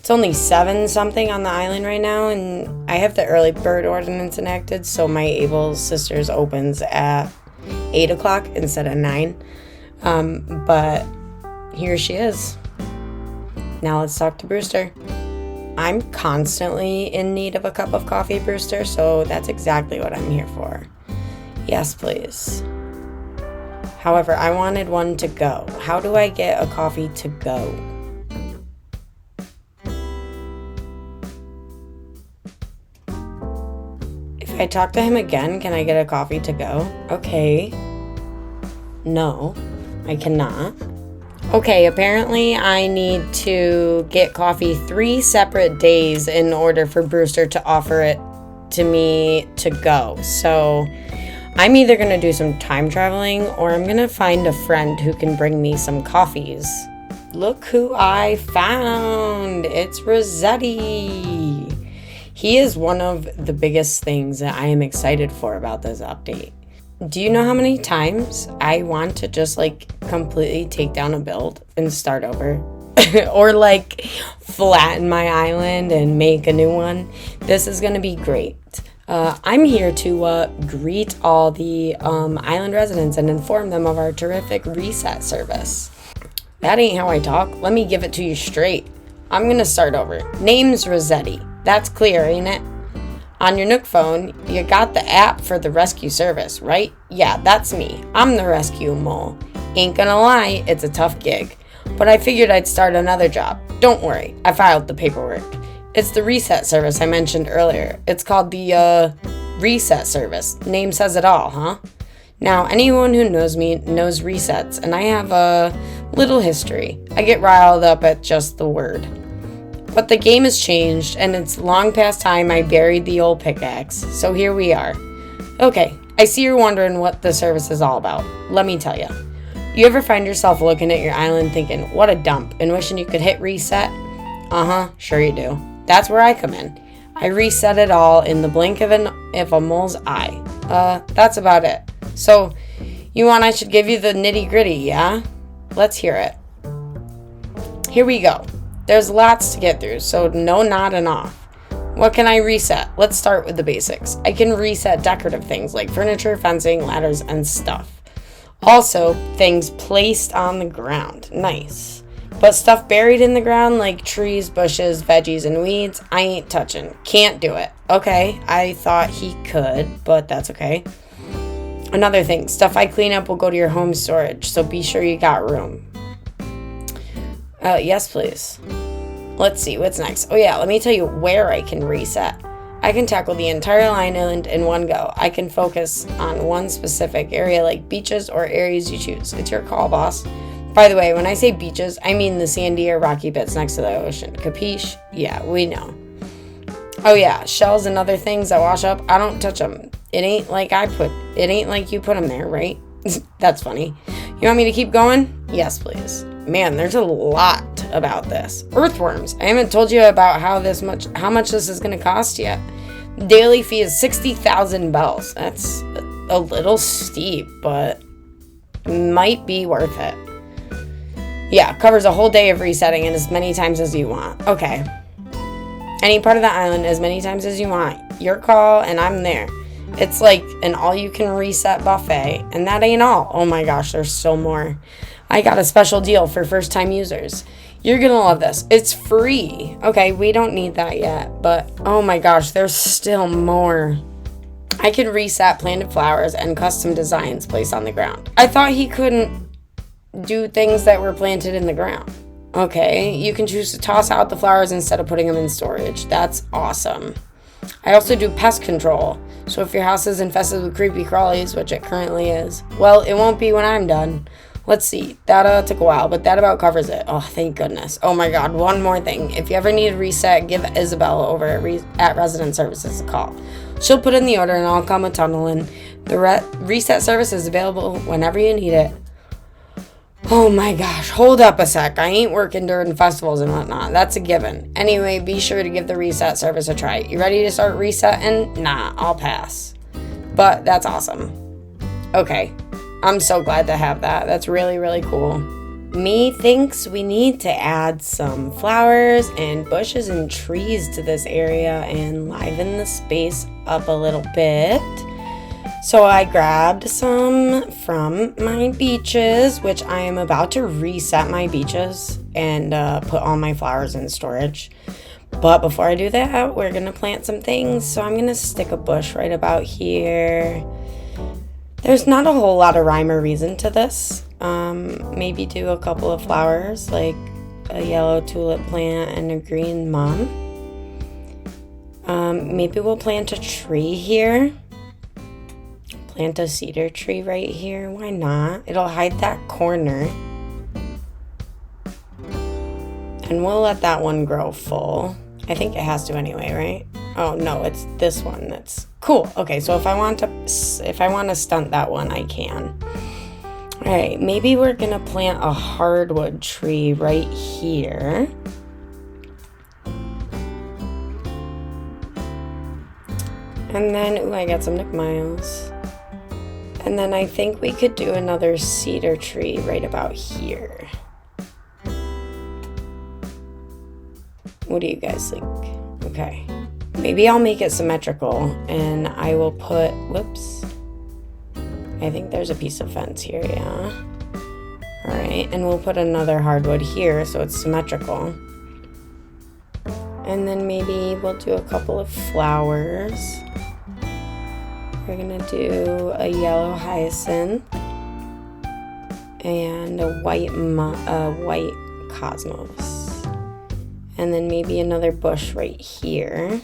only 7 something on the island right now, and I have the early bird ordinance enacted, so my Able Sisters opens at 8 o'clock instead of 9. But here she is. Now let's talk to Brewster. I'm constantly in need of a cup of coffee, Brewster, so that's exactly what I'm here for. Yes, please. However, I wanted one to go. How do I get a coffee to go? If I talk to him again, can I get a coffee to go? Okay. No, I cannot. Okay, apparently I need to get coffee 3 separate days in order for Brewster to offer it to me to go. So I'm either going to do some time traveling or I'm going to find a friend who can bring me some coffees. Look who I found! It's Resetti! He is one of the biggest things that I am excited for about this update. Do you know how many times I want to just completely take down a build and start over? Or flatten my island and make a new one? This is going to be great. I'm here to greet all the island residents and inform them of our terrific reset service. That ain't how I talk. Let me give it to you straight. I'm going to start over. Name's Resetti. That's clear, ain't it? On your Nook phone, you got the app for the rescue service, right? Yeah, that's me. I'm the rescue mole. Ain't gonna lie, it's a tough gig. But I figured I'd start another job. Don't worry, I filed the paperwork. It's the reset service I mentioned earlier. It's called the, reset service. Name says it all, huh? Now, anyone who knows me knows resets, and I have a little history. I get riled up at just the word. But the game has changed, and it's long past time I buried the old pickaxe, so here we are. Okay, I see you're wondering what the service is all about. Let me tell you. You ever find yourself looking at your island thinking, what a dump, and wishing you could hit reset? Uh-huh, sure you do. That's where I come in. I reset it all in the blink of a mole's eye. That's about it. So, you want I should give you the nitty-gritty, yeah? Let's hear it. Here we go. There's lots to get through, so no nodding off. What can I reset? Let's start with the basics. I can reset decorative things like furniture, fencing, ladders, and stuff. Also, things placed on the ground. Nice. But stuff buried in the ground like trees, bushes, veggies, and weeds, I ain't touching. Can't do it. Okay, I thought he could, but that's okay. Another thing, stuff I clean up will go to your home storage, so be sure you got room. Yes, please. Let's see, what's next? Oh yeah, let me tell you where I can reset. I can tackle the entire island in one go. I can focus on one specific area like beaches or areas you choose. It's your call, boss. By the way, when I say beaches, I mean the sandy or rocky bits next to the ocean. Capiche? Yeah, we know. Oh yeah, shells and other things that wash up, I don't touch them. It ain't like you put them there, right? That's funny. You want me to keep going? Yes, please. Man, there's a lot about this. Earthworms. I haven't told you about how much this is going to cost yet. Daily fee is 60,000 bells. That's a little steep, but might be worth it. Yeah, covers a whole day of resetting and as many times as you want. Okay. Any part of the island as many times as you want. Your call, and I'm there. It's like an all-you-can-reset buffet, and that ain't all. Oh my gosh, there's still more. I got a special deal for first-time users. You're gonna love this. It's free. Okay, we don't need that yet, but oh my gosh, there's still more. I can reset planted flowers and custom designs placed on the ground. I thought he couldn't do things that were planted in the ground. Okay, you can choose to toss out the flowers instead of putting them in storage. That's awesome. I also do pest control. So if your house is infested with creepy crawlies, which it currently is, well, it won't be when I'm done. Let's see. That took a while, but that about covers it. Oh, thank goodness. Oh my god, one more thing. If you ever need a reset, give Isabel over at Resident Services a call. She'll put in the order and I'll come a tunneling. The reset service is available whenever you need it. Oh my gosh, hold up a sec. I ain't working during festivals and whatnot. That's a given. Anyway, be sure to give the reset service a try. You ready to start resetting? Nah, I'll pass. But that's awesome. Okay, I'm so glad to have that. That's really, really cool. Me thinks we need to add some flowers and bushes and trees to this area and liven the space up a little bit. So I grabbed some from my beaches, which I am about to reset my beaches and put all my flowers in storage. But before I do that, we're going to plant some things. So I'm going to stick a bush right about here. There's not a whole lot of rhyme or reason to this. Maybe do a couple of flowers, like a yellow tulip plant and a green mum. Maybe we'll plant a tree here. Plant a cedar tree right here. Why not? It'll hide that corner. And we'll let that one grow full. I think it has to anyway, right? Oh no, it's this one that's cool. Okay, so if I want to stunt that one, I can. All right, maybe we're gonna plant a hardwood tree right here. And then, ooh, I got some Nick Miles. And then I think we could do another cedar tree right about here. What do you guys think? Okay. Maybe I'll make it symmetrical and I will put, whoops. I think there's a piece of fence here, yeah. All right, and we'll put another hardwood here so it's symmetrical. And then maybe we'll do a couple of flowers. We're gonna do a yellow hyacinth and a white cosmos. And then maybe another bush right here.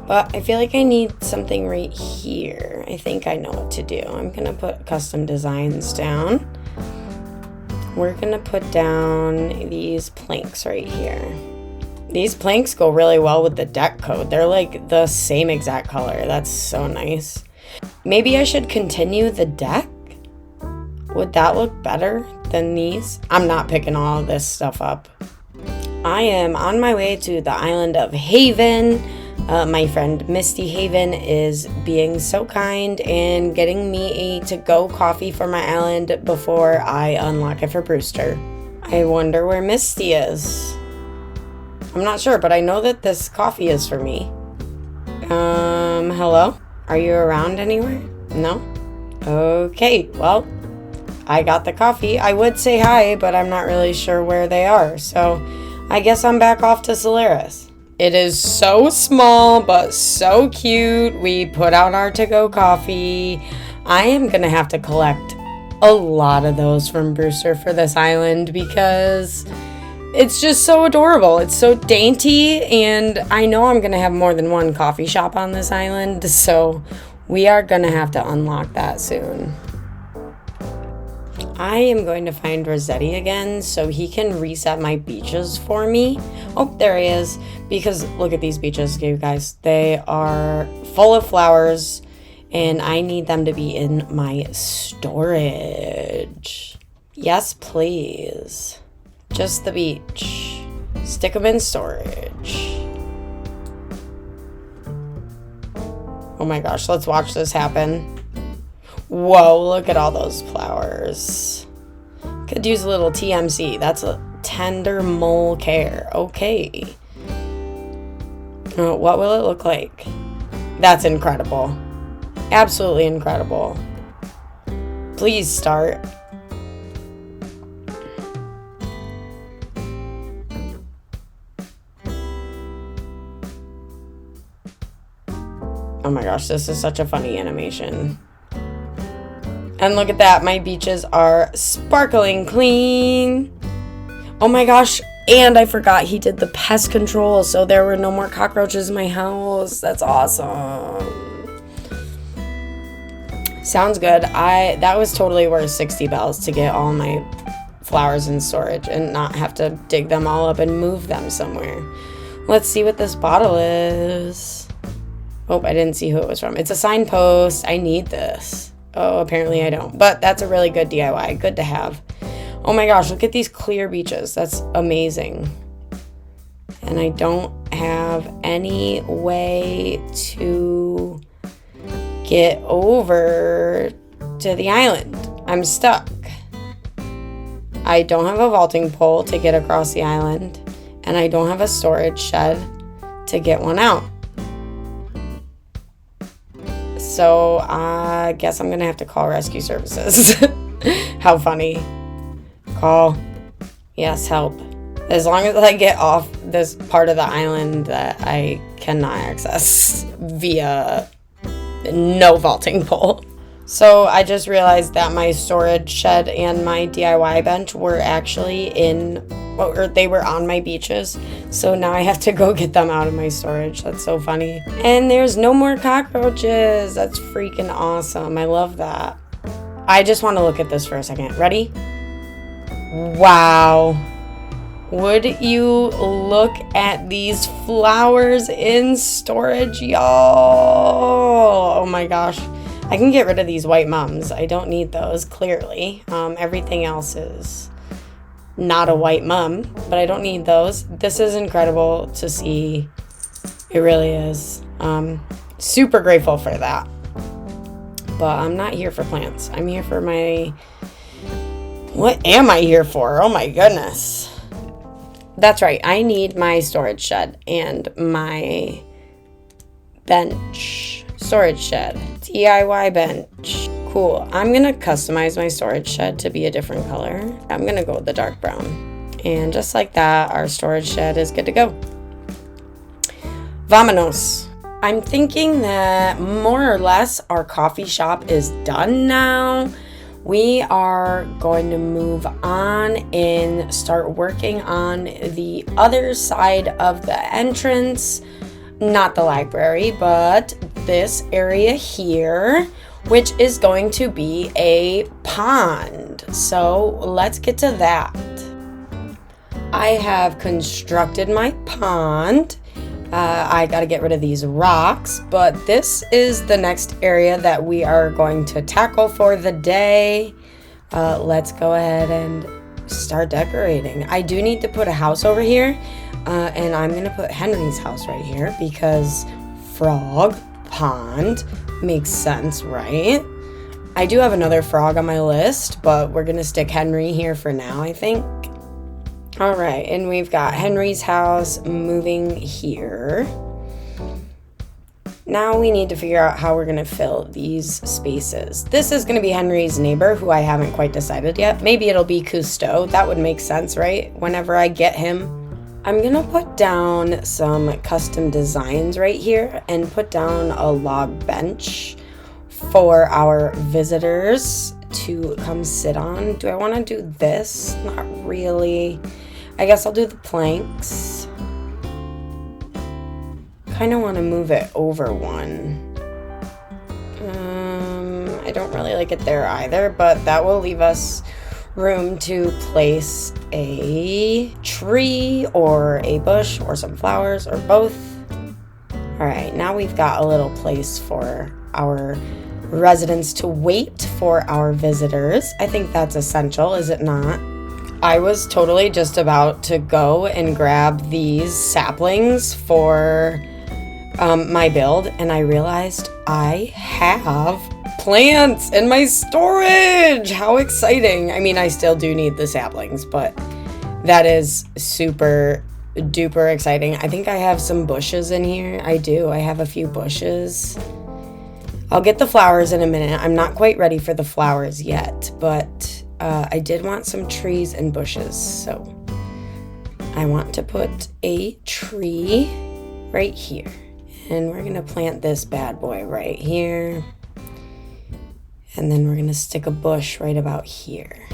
But I feel like I need something right here. I think I know what to do. I'm gonna put custom designs down. We're gonna put down these planks right here. These planks go really well with the deck code. They're like the same exact color. That's so nice. Maybe I should continue the deck? Would that look better than these? I'm not picking all of this stuff up. I am on my way to the island of Haven. My friend Misty Haven is being so kind and getting me a to-go coffee for my island before I unlock it for Brewster. I wonder where Misty is. I'm not sure, but I know that this coffee is for me. Hello? Are you around anywhere? No? Okay, well, I got the coffee. I would say hi, but I'm not really sure where they are, so I guess I'm back off to Solaris. It is so small, but so cute. We put out our to-go coffee. I am gonna have to collect a lot of those from Brewster for this island because it's just so adorable. It's so dainty, and I know I'm gonna have more than one coffee shop on this island, so we are gonna have to unlock that soon. I am going to find Resetti again so he can reset my beaches for me. Oh, there he is. Because look at these beaches, you guys. They are full of flowers, and I need them to be in my storage. Yes, please. Just the beach. Stick them in storage. Oh my gosh, let's watch this happen. Whoa, look at all those flowers. Could use a little TMC. That's a tender mole care. Okay. What will it look like? That's incredible. Absolutely incredible. Please start. Oh my gosh, this is such a funny animation. And look at that, my beaches are sparkling clean. Oh my gosh, and I forgot he did the pest control, so there were no more cockroaches in my house. That's awesome. Sounds good. That was totally worth 60 bells to get all my flowers in storage and not have to dig them all up and move them somewhere. Let's see what this bottle is. Oh, I didn't see who it was from. It's a signpost. I need this. Oh, apparently I don't. But that's a really good DIY. Good to have. Oh my gosh, look at these clear beaches. That's amazing. And I don't have any way to get over to the island. I'm stuck. I don't have a vaulting pole to get across the island. And I don't have a storage shed to get one out. So I guess I'm going to have to call rescue services. How funny. Call. Yes, help. As long as I get off this part of the island that I cannot access via no vaulting pole. So I just realized that my storage shed and my DIY bench were actually they were on my beaches. So now I have to go get them out of my storage. That's so funny. And there's no more cockroaches. That's freaking awesome. I love that. I just want to look at this for a second. Ready? Wow. Would you look at these flowers in storage, y'all? Oh my gosh. I can get rid of these white mums. I don't need those, clearly. Everything else is not a white mum, but I don't need those. This is incredible to see. It really is. Super grateful for that. But I'm not here for plants. I'm here for my... What am I here for? Oh my goodness. That's right. I need my storage shed and my bench. Storage shed. DIY bench. Cool. I'm going to customize my storage shed to be a different color. I'm going to go with the dark brown. And just like that, our storage shed is good to go. Vámonos. I'm thinking that more or less our coffee shop is done now. We are going to move on and start working on the other side of the entrance. Not the library, but this area here, which is going to be a pond. So let's get to that. I have constructed my pond. I got to get rid of these rocks, but this is the next area that we are going to tackle for the day. Let's go ahead and start decorating. I do need to put a house over here, and I'm going to put Henry's house right here because frog pond makes sense, right? I do have another frog on my list, but we're going to stick Henry here for now, I think. All right, and we've got Henry's house moving here. Now we need to figure out how we're going to fill these spaces. This is going to be Henry's neighbor, who I haven't quite decided yet. Maybe it'll be Cousteau. That would make sense, right? Whenever I get him. I'm going to put down some custom designs right here and put down a log bench for our visitors to come sit on. Do I want to do this? Not really. I guess I'll do the planks. Kind of want to move it over one. I don't really like it there either, but that will leave us room to place a tree or a bush or some flowers or both. All right, now we've got a little place for our residents to wait for our visitors. I think that's essential, is it not? I was totally just about to go and grab these saplings for my build, and I realized I have plants in my storage. How exciting. I mean, I still do need the saplings, but that is super duper exciting. I think I have some bushes in here. I do. I have a few bushes. I'll get the flowers in a minute. I'm not quite ready for the flowers yet, but I did want some trees and bushes. So I want to put a tree right here. And we're going to plant this bad boy right here. And then we're gonna stick a bush right about here.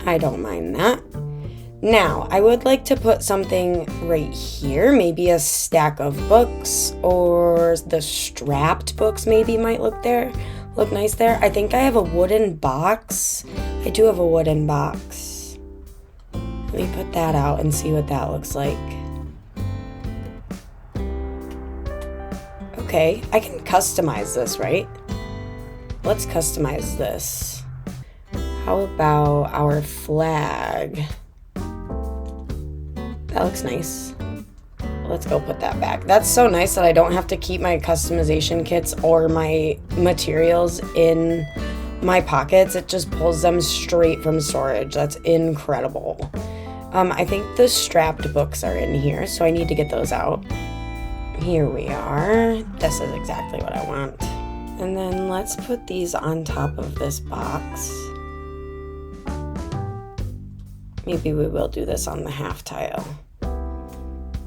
I don't mind that. Now, I would like to put something right here, maybe a stack of books, or the strapped books maybe might look nice there. I think I have a wooden box. I do have a wooden box. Let me put that out and see what that looks like. Okay, I can customize this, right? Let's customize this. How about our flag? That looks nice. Let's go put that back. That's so nice that I don't have to keep my customization kits or my materials in my pockets. It just pulls them straight from storage. That's incredible. I think the strapped books are in here, so I need to get those out. Here we are. This is exactly what I want. And then let's put these on top of this box. Maybe we will do this on the half tile.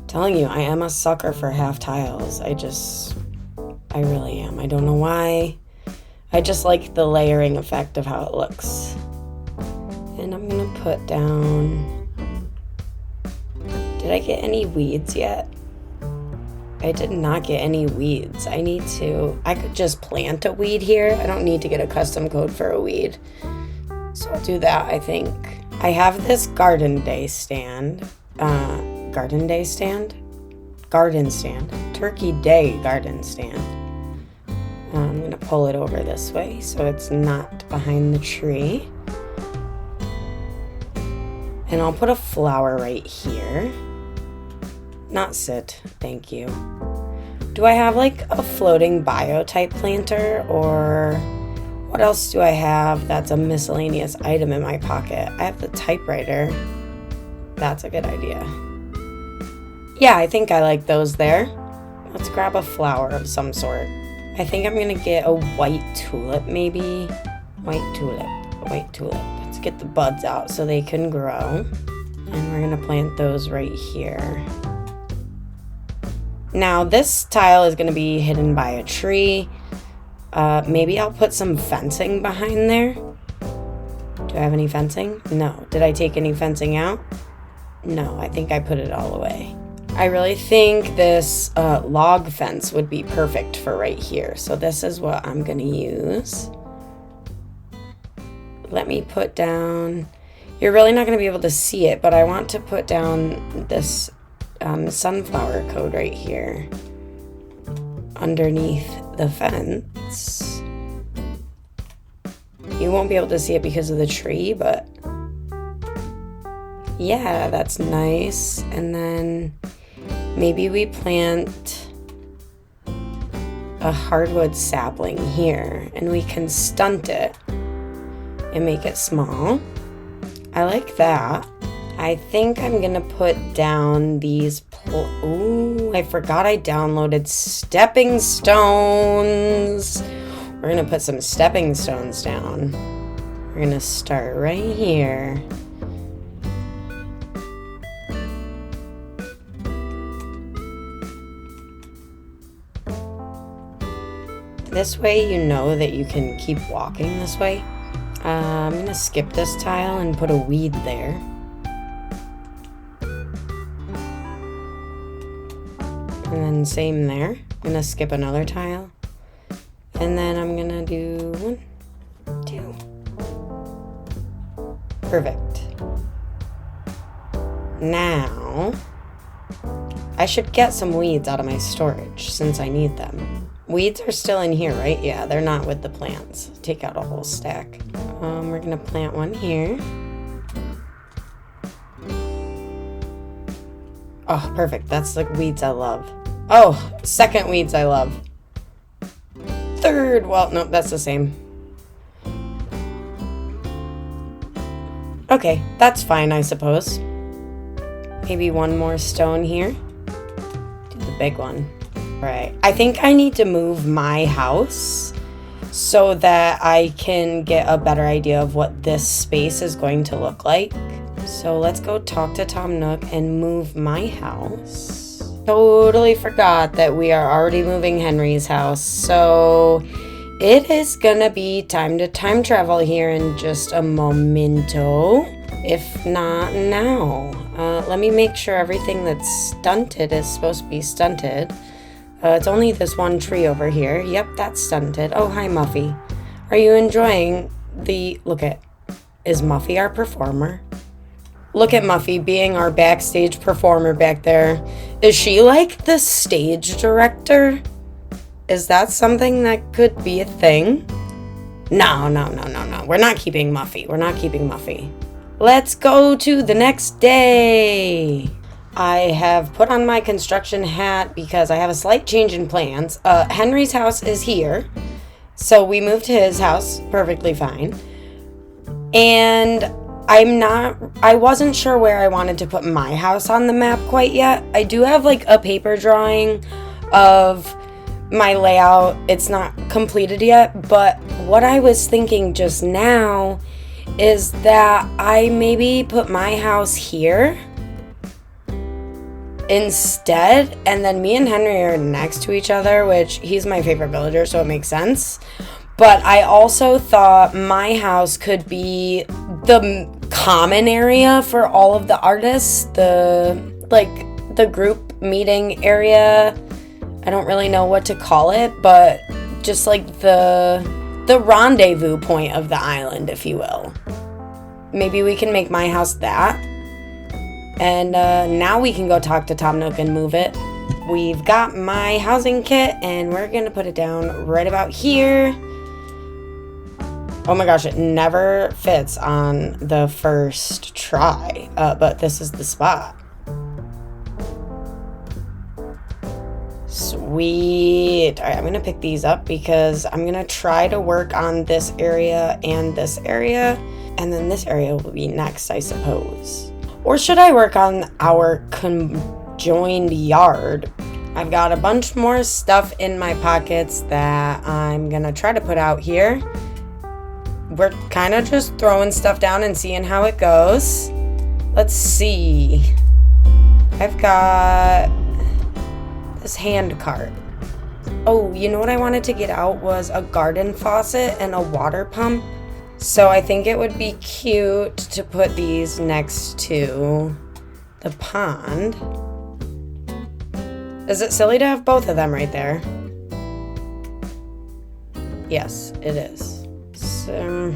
Telling you, I am a sucker for half tiles. I really am. I don't know why. I just like the layering effect of how it looks. And I'm gonna put down... Did I get any weeds yet? I did not get any weeds. I could just plant a weed here. I don't need to get a custom code for a weed. So I'll do that, I think. I have this garden stand. Turkey Day garden stand. I'm gonna pull it over this way so it's not behind the tree. And I'll put a flower right here. Not sit, thank you. Do I have like a floating biotype planter, or what else do I have that's a miscellaneous item in my pocket? I have the typewriter. That's a good idea. Yeah, I think I like those there. Let's grab a flower of some sort. I think I'm gonna get a white tulip maybe. White tulip. Let's get the buds out so they can grow. And we're gonna plant those right here. Now this tile is gonna be hidden by a tree. Maybe I'll put some fencing behind there. Do I have any fencing? No. Did I take any fencing out? No, I think I put it all away. I really think this log fence would be perfect for right here. So this is what I'm gonna use. Let me put down, you're really not gonna be able to see it, but I want to put down this sunflower code right here underneath the fence. You won't be able to see it because of the tree, but yeah, that's nice. And then maybe we plant a hardwood sapling here and we can stunt it and make it small. I like that. I think I'm gonna put down these ooh, I forgot I downloaded stepping stones. We're gonna put some stepping stones down. We're gonna start right here. This way you know that you can keep walking this way. I'm gonna skip this tile and put a weed there. And then same there. I'm gonna skip another tile. And then I'm gonna do 1, 2. Perfect. Now, I should get some weeds out of my storage since I need them. Weeds are still in here, right? Yeah, they're not with the plants. Take out a whole stack. We're gonna plant one here. Oh, perfect. That's the weeds I love. Oh, second weeds I love. Third, well, nope, that's the same. Okay, that's fine, I suppose. Maybe one more stone here. Do the big one. Right. I think I need to move my house so that I can get a better idea of what this space is going to look like. So let's go talk to Tom Nook and move my house. totally forgot that we are already moving Henry's house. So it is gonna be time to time travel here in just a momento, if not now. Let me make sure everything that's stunted is supposed to be stunted. It's only this one tree over here. Yep, that's stunted. Oh, hi, Muffy. Are you enjoying look at, is Muffy our performer? Look at Muffy being our backstage performer back there. Is she like the stage director? Is that something that could be a thing? No. We're not keeping Muffy. Let's go to the next day. I have put on my construction hat because I have a slight change in plans. Henry's house is here. So we moved to his house perfectly fine. And I wasn't sure where I wanted to put my house on the map quite yet. I do have like a paper drawing of my layout. It's not completed yet, but what I was thinking just now is that I maybe put my house here instead, and then me and Henry are next to each other, which he's my favorite villager, so it makes sense. But I also thought my house could be the common area for all of the artists, the group meeting area. I don't really know what to call it, but just like the rendezvous point of the island, if you will. Maybe we can make my house that. And now we can go talk to Tom Nook and move it. We've got my housing kit, and we're going to put it down right about here. Oh my gosh, it never fits on the first try, but this is the spot. Sweet. All right, I'm going to pick these up because I'm going to try to work on this area and this area, and then this area will be next, I suppose. Or should I work on our conjoined yard? I've got a bunch more stuff in my pockets that I'm going to try to put out here. We're kind of just throwing stuff down and seeing how it goes. Let's see. I've got this hand cart. Oh, you know what I wanted to get out was a garden faucet and a water pump. So I think it would be cute to put these next to the pond. Is it silly to have both of them right there? Yes, it is. So,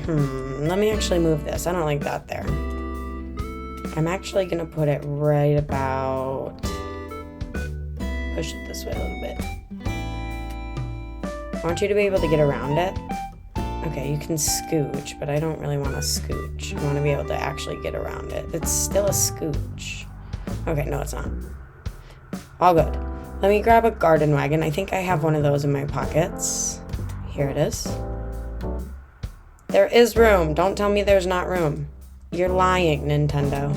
let me actually move this. I don't like that there. I'm actually going to put it right about... Push it this way a little bit. I want you to be able to get around it. Okay, you can scooch, but I don't really want to scooch. I want to be able to actually get around it. It's still a scooch. Okay, no, it's not. All good. Let me grab a garden wagon. I think I have one of those in my pockets. Here it is. There is room. Don't tell me there's not room. You're lying, Nintendo.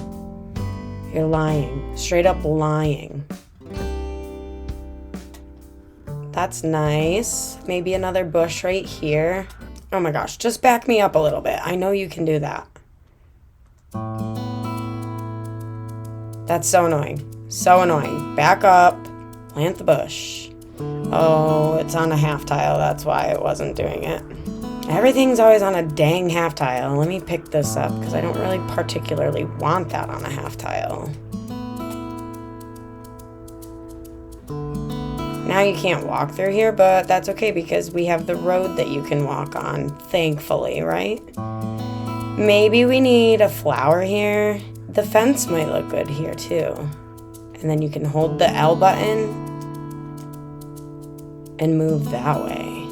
You're lying. Straight up lying. That's nice. Maybe another bush right here. Oh my gosh, just back me up a little bit. I know you can do that. That's so annoying. So annoying. Back up. Plant the bush. Oh, it's on a half tile. That's why it wasn't doing it. Everything's always on a dang half tile. Let me pick this up because I don't really particularly want that on a half tile. Now you can't walk through here, but that's okay because we have the road that you can walk on, thankfully, right? Maybe we need a flower here. The fence might look good here too. And then you can hold the L button and move that way.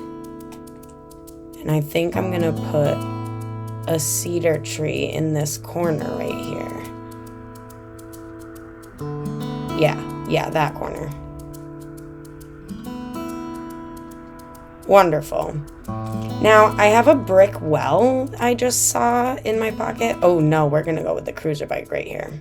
And I think I'm gonna put a cedar tree in this corner right here. Yeah, that corner. Wonderful. Now, I have a brick well I just saw in my pocket. Oh no, we're gonna go with the cruiser bike right here.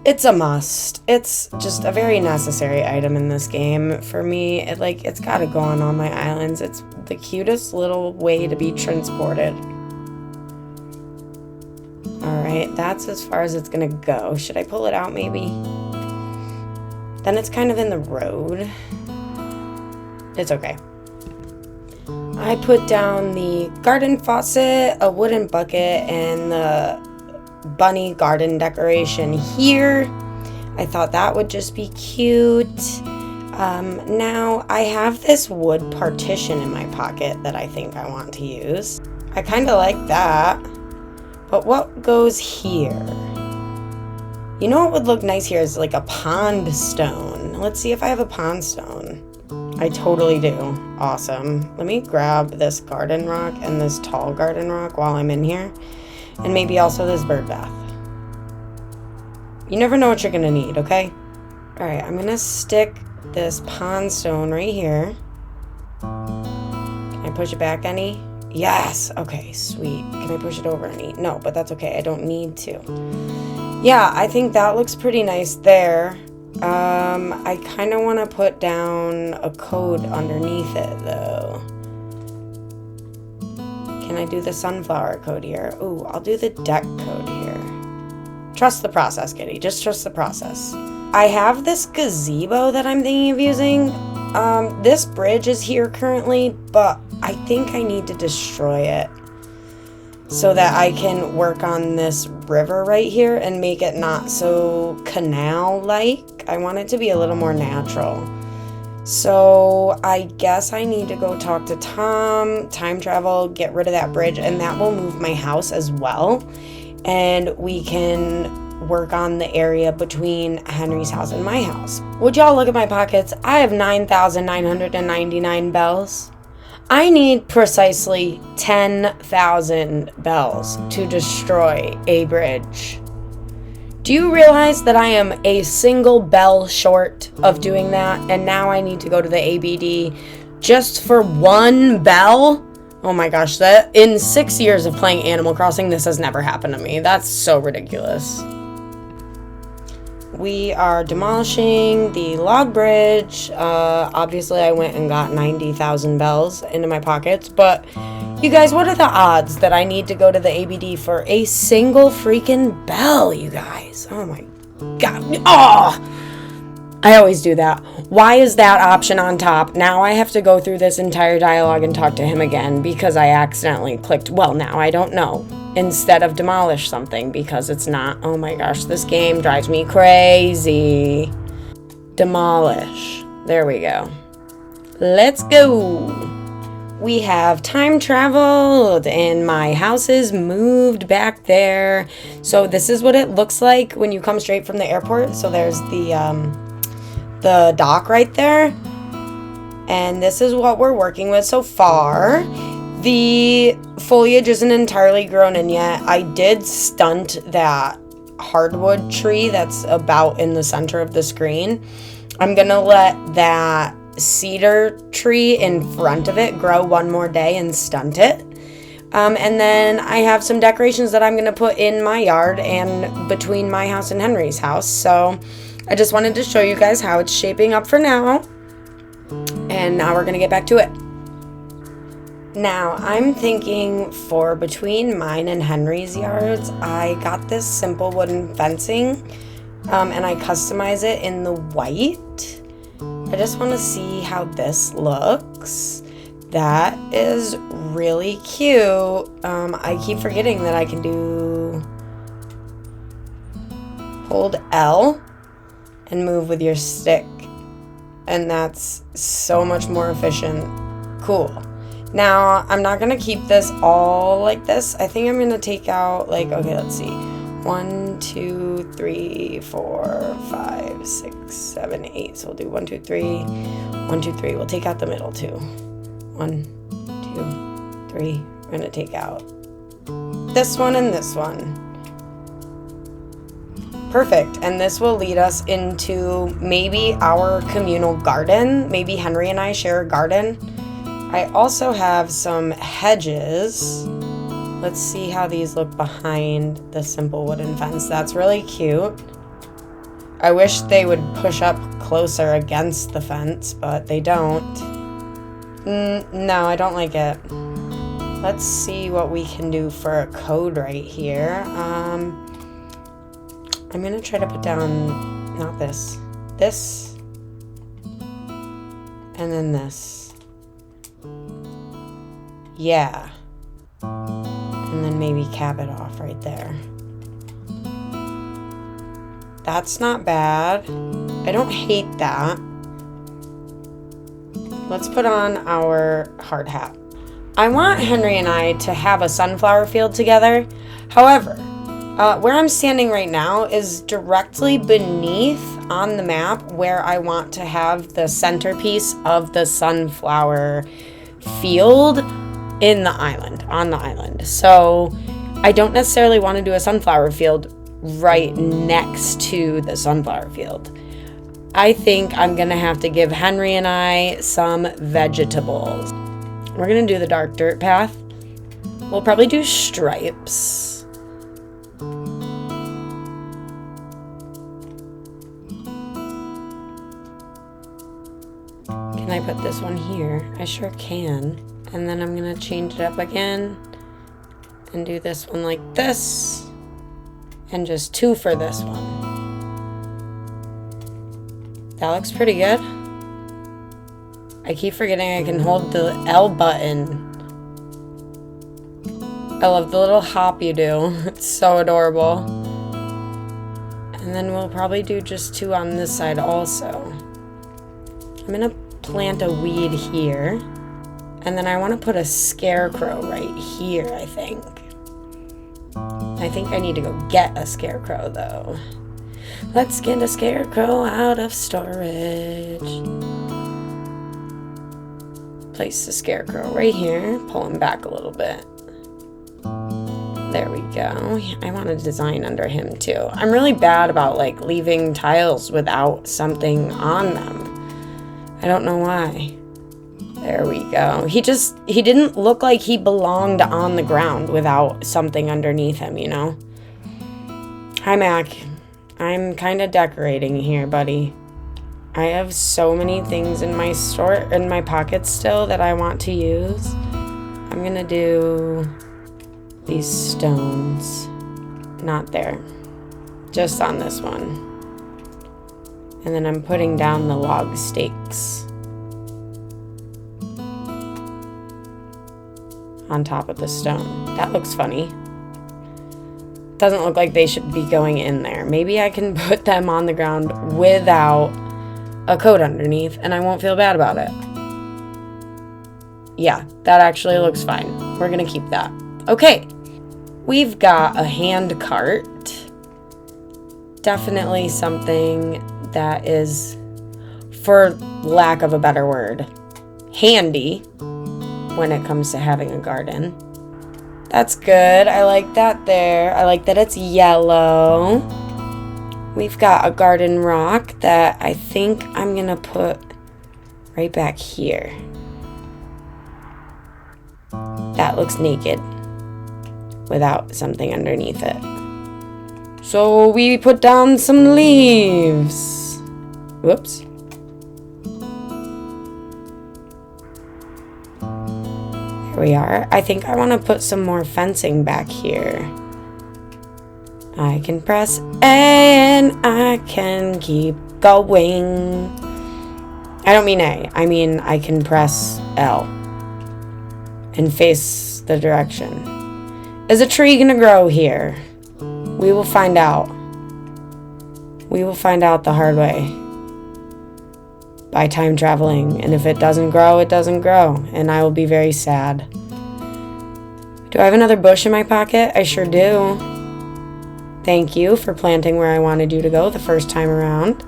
It's a must. It's just a very necessary item in this game. For me, it's gotta go on all my islands. It's the cutest little way to be transported. Alright, that's as far as it's gonna go. Should I pull it out maybe? Then it's kind of in the road. It's okay. I put down the garden faucet, a wooden bucket, and the bunny garden decoration here. I thought that would just be cute. Now I have this wood partition in my pocket that I think I want to use. I kind of like that. But what goes here? You know what would look nice here is like a pond stone. Let's see if I have a pond stone. I totally do. Awesome. Let me grab this garden rock and this tall garden rock while I'm in here. And maybe also this bird bath. You never know what you're going to need, okay? Alright, I'm going to stick this pond stone right here. Can I push it back any? Yes! Okay, sweet. Can I push it over any? No, but that's okay. I don't need to. Yeah, I think that looks pretty nice there. I kind of want to put down a code underneath it, though. Can I do the sunflower code here? Ooh, I'll do the deck code here. Trust the process, kitty. Just trust the process. I have this gazebo that I'm thinking of using. This bridge is here currently, but I think I need to destroy it so that I can work on this river right here and make it not so canal-like. I want it to be a little more natural. So I guess I need to go talk to Tom, time travel, get rid of that bridge, and that will move my house as well. And we can work on the area between Henry's house and my house. Would y'all look at my pockets? I have 9,999 bells. I need precisely 10,000 bells to destroy a bridge. Do you realize that I am a single bell short of doing that? And now I need to go to the ABD just for one bell? Oh my gosh, that in 6 years of playing Animal Crossing, this has never happened to me. That's so ridiculous. We are demolishing the log bridge. Obviously, I went and got 90,000 bells into my pockets. But, you guys, what are the odds that I need to go to the ABD for a single freaking bell, you guys? Oh, my God. Oh! I always do that. Why is that option on top? Now I have to go through this entire dialogue and talk to him again because I accidentally clicked, well, now I don't know, instead of demolish something because it's not. Oh my gosh, this game drives me crazy. Demolish. There we go. Let's go. We have time traveled and my house is moved back there. So this is what it looks like when you come straight from the airport. So there's the dock right there, and this is what we're working with so far. The foliage isn't entirely grown in yet. I did stunt that hardwood tree that's about in the center of the screen. I'm gonna let that cedar tree in front of it grow one more day and stunt it. And then I have some decorations that I'm gonna put in my yard and between my house and Henry's house. So I just wanted to show you guys how it's shaping up for now. And now we're going to get back to it. Now, I'm thinking for between mine and Henry's yards, I got this simple wooden fencing. And I customize it in the white. I just want to see how this looks. That is really cute. I keep forgetting that I can do hold L and move with your stick, and that's so much more efficient. Cool. Now I'm not gonna keep this all like this. I think I'm gonna take out, like, okay, let's see, 1 2 3 4 5 6 7 8. So we'll do 1 2 3 1 2 3. We'll take out the middle too. 1 2 3. We're gonna take out this one and this one. Perfect. And this will lead us into maybe our communal garden. Maybe Henry and I share a garden. I also have some hedges. Let's see how these look behind the simple wooden fence. That's really cute. I wish they would push up closer against the fence, but they don't. No, I don't like it. Let's see what we can do for a code right here. I'm gonna try to put down, not this, this, And then this. Yeah. And then maybe cap it off right there. That's not bad. I don't hate that. Let's put on our hard hat. I want Henry and I to have a sunflower field together. However, where I'm standing right now is directly beneath on the map where I want to have the centerpiece of the sunflower field in the island, on the island. So I don't necessarily want to do a sunflower field right next to the sunflower field. I think I'm going to have to give Henry and I some vegetables. We're going to do the dark dirt path. We'll probably do stripes. Can I put this one here? I sure can. And then I'm going to change it up again and do this one like this. And just 2 for this one. That looks pretty good. I keep forgetting I can hold the L button. I love the little hop you do. It's so adorable. And then we'll probably do just 2 on this side also. I'm gonna plant a weed here. And then I want to put a scarecrow right here, I think. I think I need to go get a scarecrow though. Let's get a scarecrow out of storage. Place the scarecrow right here. Pull him back a little bit. There we go. I want to design under him too. I'm really bad about like leaving tiles without something on them. I don't know why. There we go. He didn't look like he belonged on the ground without something underneath him, you know? Hi, Mac. I'm kind of decorating here, buddy. I have so many things in my pockets still that I want to use. I'm gonna do these stones. Not there. Just on this one. And then I'm putting down the log stakes on top of the stone. That looks funny. Doesn't look like they should be going in there. Maybe I can put them on the ground without a coat underneath and I won't feel bad about it. Yeah, that actually looks fine. We're gonna keep that. Okay, we've got a hand cart. Definitely something that is, for lack of a better word, handy when it comes to having a garden. That's good. I like that there. I like that it's yellow. We've got a garden rock that I think I'm going to put right back here. That looks naked without something underneath it. So we put down some leaves. Whoops. We are. I think I want to put some more fencing back here. I can press A and I can keep going. I don't mean A. I mean I can press L and face the direction. Is a tree going to grow here? We will find out. We will find out the hard way. By time traveling, and if it doesn't grow, it doesn't grow, and I will be very sad. Do I have another bush in my pocket? I sure do. Thank you for planting where I wanted you to go the first time around.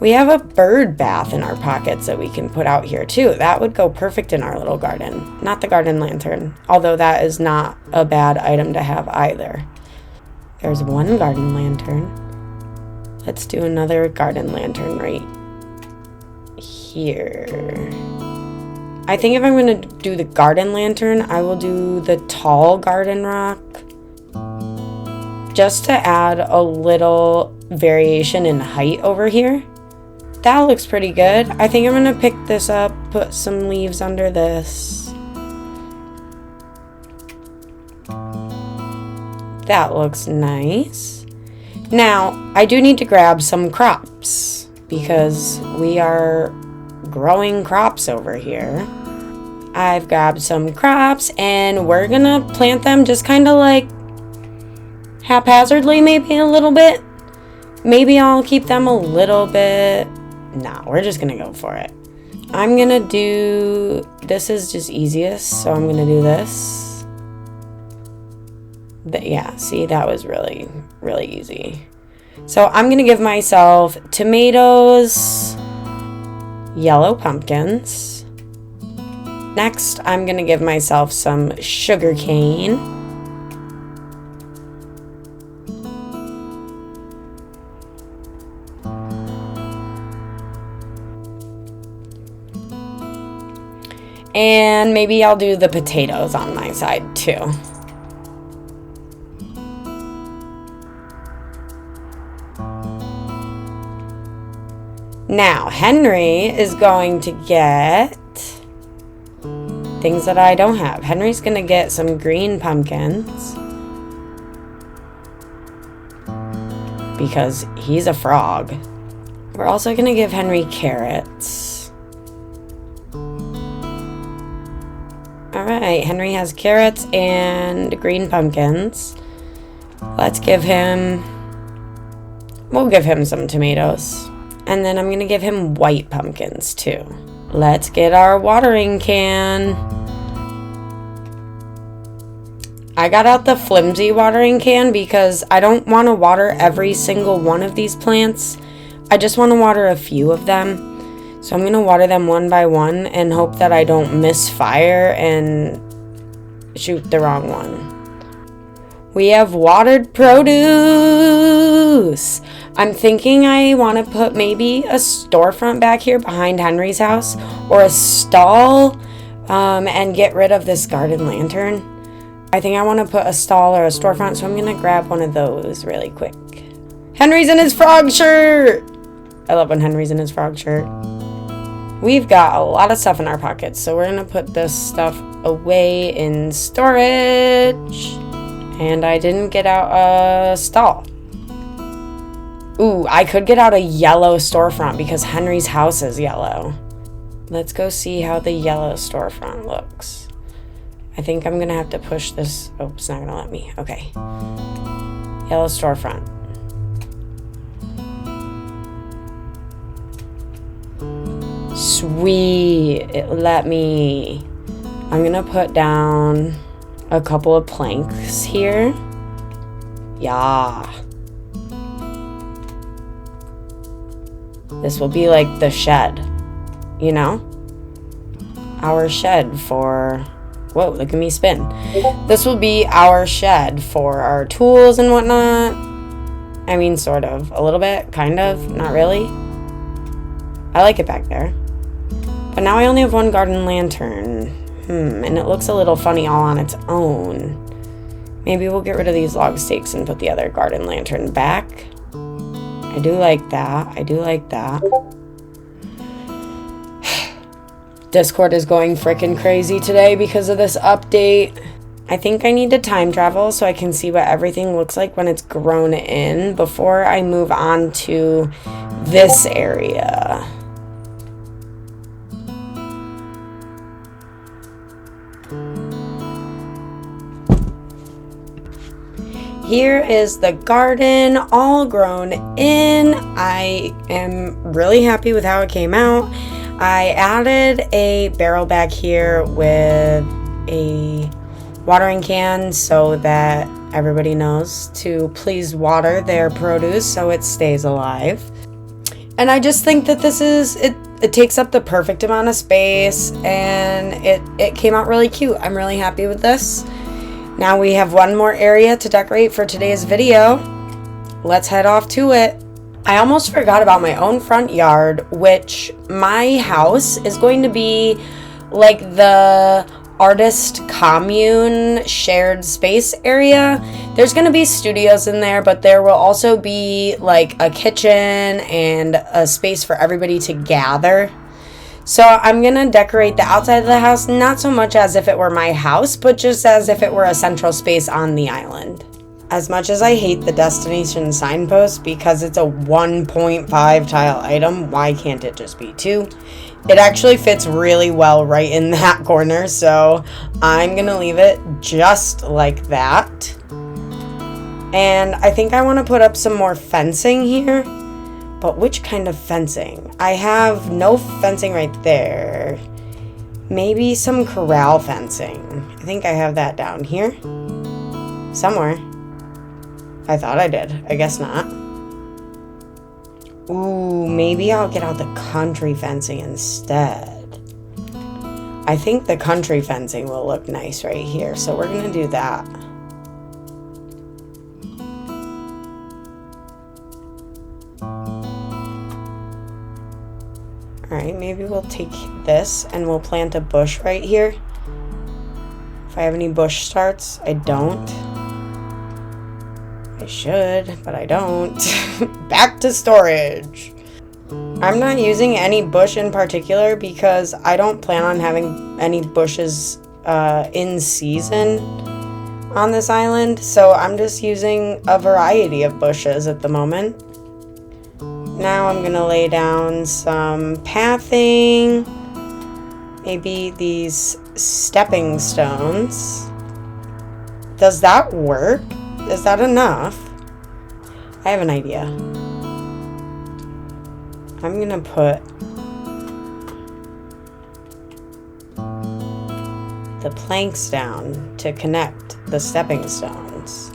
We have a bird bath in our pockets that we can put out here too. That would go perfect in our little garden. Not the garden lantern, although that is not a bad item to have either. There's one garden lantern. Let's do another garden lantern right here. I think if I'm going to do the garden lantern, I will do the tall garden rock just to add a little variation in height over here. That looks pretty good. I think I'm going to pick this up, put some leaves under this. That looks nice. Now, I do need to grab some crops because we are growing crops over here. I've grabbed some crops and we're gonna plant them just kind of like haphazardly, maybe a little bit. Maybe I'll keep them a little bit. No, we're just gonna go for it. I'm gonna do, this is just easiest, so I'm gonna do this. But yeah, see, that was really, really easy. So I'm gonna give myself tomatoes, yellow pumpkins. Next, I'm gonna give myself some sugar cane. And maybe I'll do the potatoes on my side too. Now, Henry is going to get things that I don't have. Henry's going to get some green pumpkins because he's a frog. We're also going to give Henry carrots. Alright, Henry has carrots and green pumpkins. Let's give him, we'll give him some tomatoes. And then I'm going to give him white pumpkins too. Let's get our watering can. I got out the flimsy watering can because I don't want to water every single one of these plants. I just want to water a few of them. So I'm going to water them one by one and hope that I don't misfire and shoot the wrong one. We have watered produce. I'm thinking I want to put maybe a storefront back here behind Henry's house or a stall and get rid of this garden lantern. I think I want to put a stall or a storefront, so I'm going to grab one of those really quick. Henry's in his frog shirt! I love when Henry's in his frog shirt. We've got a lot of stuff in our pockets, so we're going to put this stuff away in storage. And I didn't get out a stall. Ooh, I could get out a yellow storefront because Henry's house is yellow. Let's go see how the yellow storefront looks. I think I'm gonna have to push this. Oh, it's not gonna let me. Okay. Yellow storefront. Sweet. It let me. I'm gonna put down a couple of planks here. Yeah. This will be like the shed, you know? Our shed for, whoa, look at me spin. This will be our shed for our tools and whatnot. I mean, sort of, a little bit, kind of, not really. I like it back there. But now I only have one garden lantern. And it looks a little funny all on its own. Maybe we'll get rid of these log stakes and put the other garden lantern back. I do like that. I do like that. Discord is going frickin' crazy today because of this update. I think I need to time travel so I can see what everything looks like when it's grown in before I move on to this area. Here is the garden all grown in. I am really happy with how it came out. I added a barrel back here with a watering can so that everybody knows to please water their produce so it stays alive. And I just think that this is, it takes up the perfect amount of space and it came out really cute. I'm really happy with this. Now we have one more area to decorate for today's video. Let's head off to it. I almost forgot about my own front yard, which my house is going to be like the artist commune shared space area. There's going to be studios in there, but there will also be like a kitchen and a space for everybody to gather. So I'm going to decorate the outside of the house, not so much as if it were my house, but just as if it were a central space on the island. As much as I hate the destination signpost because it's a 1.5 tile item, why can't it just be 2? It actually fits really well right in that corner, so I'm gonna leave it just like that. And I think I want to put up some more fencing here, but which kind of fencing? I have no fencing right there. Maybe some corral fencing. I think I have that down here somewhere. I thought I did. I guess not. Ooh, maybe I'll get out the country fencing instead. I think the country fencing will look nice right here, so we're gonna do that. Alright, maybe we'll take this and we'll plant a bush right here. If I have any bush starts, I don't. I should, but I don't. Back to storage. I'm not using any bush in particular because I don't plan on having any bushes in season on this island. So I'm just using a variety of bushes at the moment. Now I'm going to lay down some pathing. Maybe these stepping stones. Does that work? Is that enough? I have an idea. I'm gonna put the planks down to connect the stepping stones.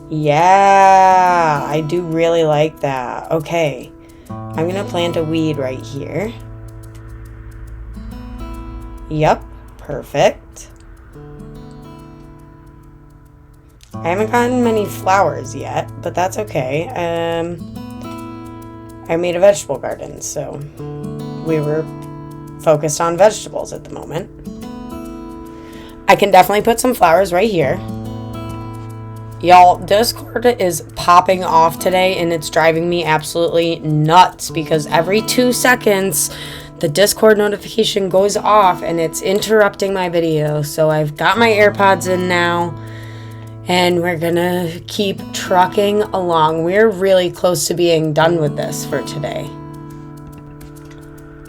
Yeah, I do really like that. Okay, I'm gonna plant a weed right here. Yep, perfect. I haven't gotten many flowers yet, but that's okay. I made a vegetable garden, so we were focused on vegetables at the moment. I can definitely put some flowers right here. Y'all, Discord is popping off today, and it's driving me absolutely nuts because every 2 seconds, the Discord notification goes off, and it's interrupting my video. So I've got my AirPods in now. And we're gonna keep trucking along. We're really close to being done with this for today.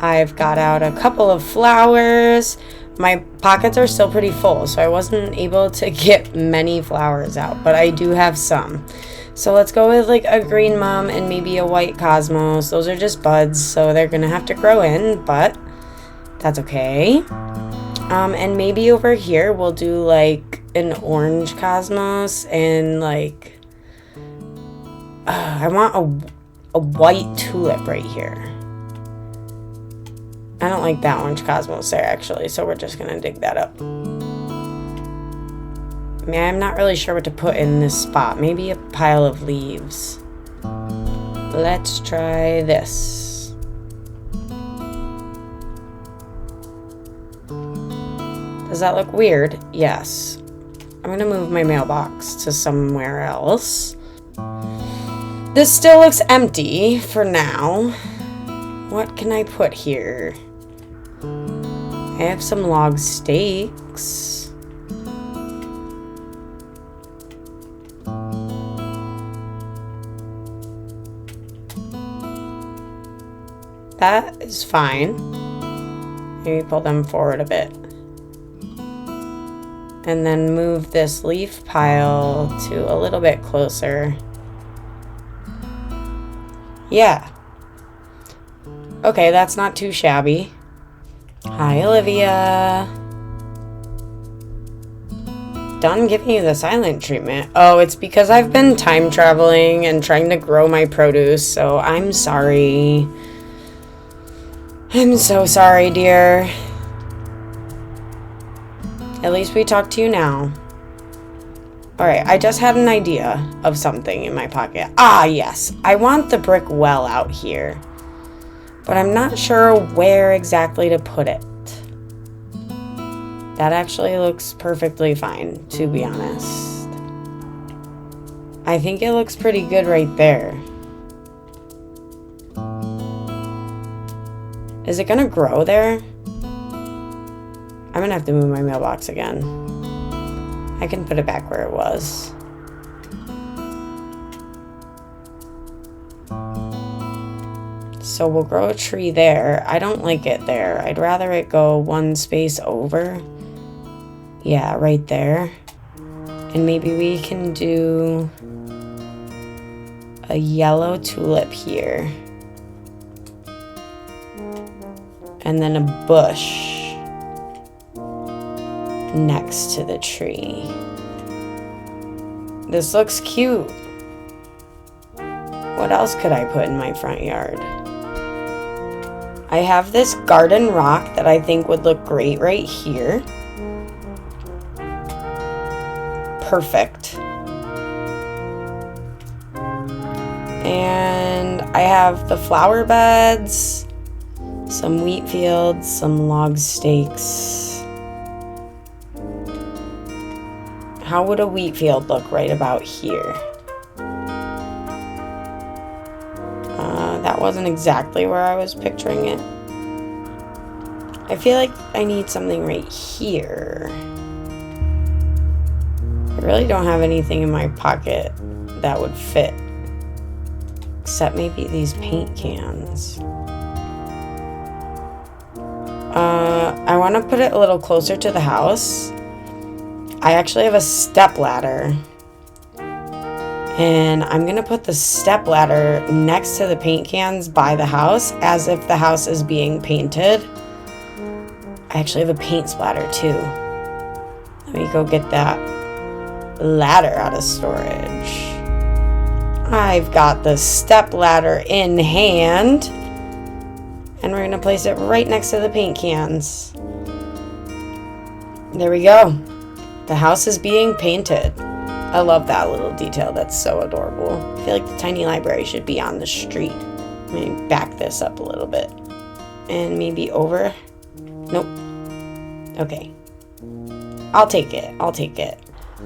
I've got out a couple of flowers. My pockets are still pretty full, so I wasn't able to get many flowers out, but I do have some. So let's go with like a green mum and maybe a white cosmos. Those are just buds, so they're gonna have to grow in, but that's okay. And maybe over here we'll do like an orange cosmos and like I want a white tulip right here. I don't like that orange cosmos there actually, so we're just gonna dig that up. I mean, I'm not really sure what to put in this spot. Maybe a pile of leaves. Let's try this. Does that look weird? Yes. I'm gonna move my mailbox to somewhere else. This still looks empty for now. What can I put here? I have some log stakes. That is fine. Maybe pull them forward a bit. And then move this leaf pile to a little bit closer. Yeah. Okay, that's not too shabby. Hi, Olivia. Done giving you the silent treatment. Oh, it's because I've been time traveling and trying to grow my produce, so I'm sorry. I'm so sorry, dear. At least we talked to you now. Alright, I just had an idea of something in my pocket. Ah, yes. I want the brick well out here. But I'm not sure where exactly to put it. That actually looks perfectly fine, to be honest. I think it looks pretty good right there. Is it gonna grow there? I'm gonna have to move my mailbox again. I can put it back where it was. So we'll grow a tree there. I don't like it there. I'd rather it go one space over. Yeah, right there. And maybe we can do a yellow tulip here. And then a bush next to the tree. This looks cute. What else could I put in my front yard? I have this garden rock that I think would look great right here. Perfect. And I have the flower beds, some wheat fields, some log stakes. How would a wheat field look right about here? That wasn't exactly where I was picturing it. I feel like I need something right here. I really don't have anything in my pocket that would fit. Except maybe these paint cans. I want to put it a little closer to the house. I actually have a step ladder. And I'm going to put the step ladder next to the paint cans by the house as if the house is being painted. I actually have a paint splatter too. Let me go get that ladder out of storage. I've got the step ladder in hand. And we're going to place it right next to the paint cans. There we go. The house is being painted. I love that little detail. That's so adorable. I feel like the tiny library should be on the street. Let me back this up a little bit. And maybe over. Nope. Okay. I'll take it. I'll take it.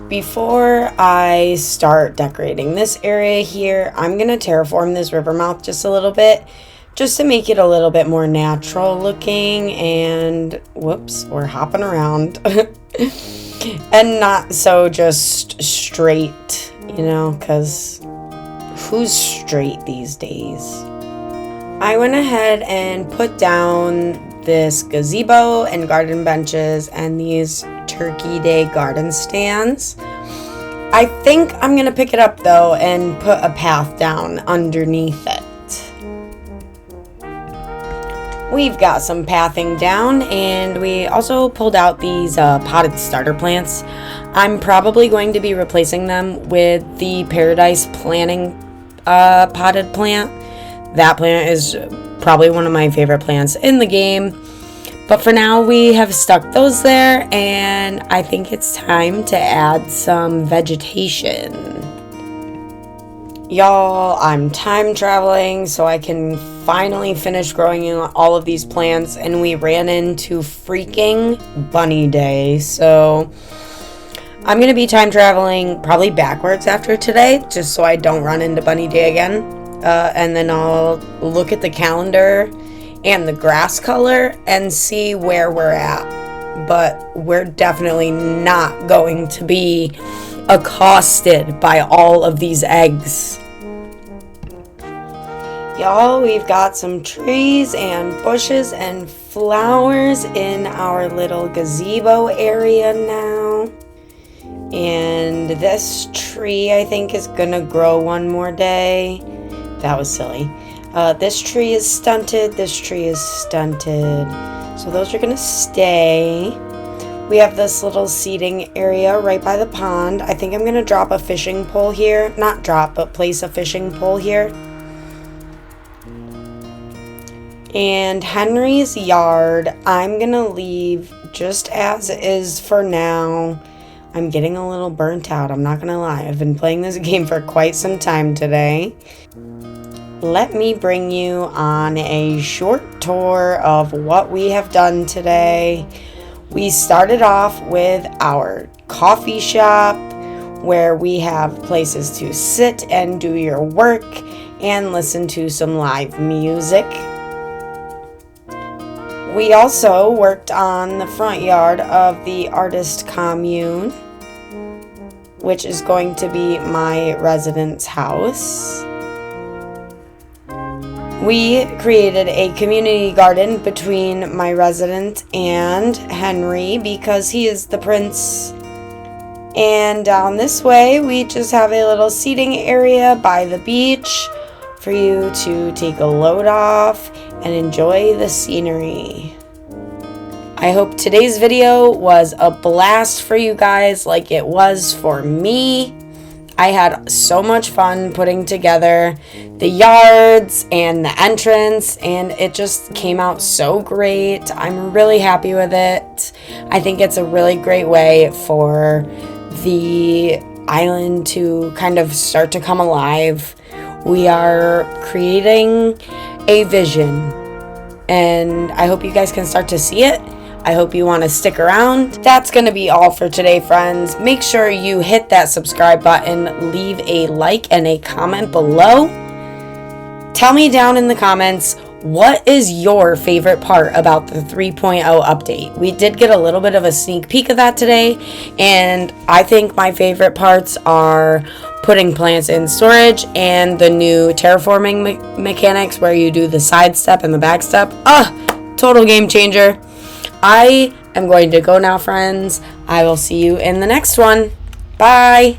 Before I start decorating this area here, I'm going to terraform this river mouth just a little bit. Just to make it a little bit more natural looking. And whoops, we're hopping around. And not so just straight, you know, because who's straight these days? I went ahead and put down this gazebo and garden benches and these Turkey Day garden stands. I think I'm going to pick it up though and put a path down underneath it. We've got some pathing down, and we also pulled out these potted starter plants. I'm probably going to be replacing them with the Paradise Planting potted plant. That plant is probably one of my favorite plants in the game. But for now, we have stuck those there, and I think it's time to add some vegetation. Y'all, I'm time traveling so I can finally finish growing all of these plants, and we ran into freaking Bunny Day, so I'm going to be time traveling probably backwards after today, just so I don't run into Bunny Day again, and then I'll look at the calendar and the grass color and see where we're at, but we're definitely not going to be accosted by all of these eggs. Y'all, we've got some trees and bushes and flowers in our little gazebo area now. And this tree, I think, is gonna grow one more day. That was silly. This tree is stunted. This tree is stunted. So those are gonna stay. We have this little seating area right by the pond. I think I'm going to drop a fishing pole here. Not drop, but place a fishing pole here. And Henry's yard, I'm going to leave just as is for now. I'm getting a little burnt out, I'm not going to lie. I've been playing this game for quite some time today. Let me bring you on a short tour of what we have done today. We started off with our coffee shop where we have places to sit and do your work and listen to some live music. We also worked on the front yard of the artist commune. which is going to be my residence house. We created a community garden between my resident and Henry because he is the prince. And down this way, we just have a little seating area by the beach for you to take a load off and enjoy the scenery. I hope today's video was a blast for you guys like it was for me. I had so much fun putting together the yards and the entrance, and it just came out so great. I'm really happy with it. I think it's a really great way for the island to kind of start to come alive. We are creating a vision, and I hope you guys can start to see it. I hope you want to stick around. That's going to be all for today, friends. Make sure you hit that subscribe button, leave a like and a comment below. Tell me down in the comments, what is your favorite part about the 3.0 update? We did get a little bit of a sneak peek of that today, and I think my favorite parts are putting plants in storage and the new terraforming mechanics where you do the side step and the back step. Total game changer. I am going to go now, friends. I will see you in the next one. Bye.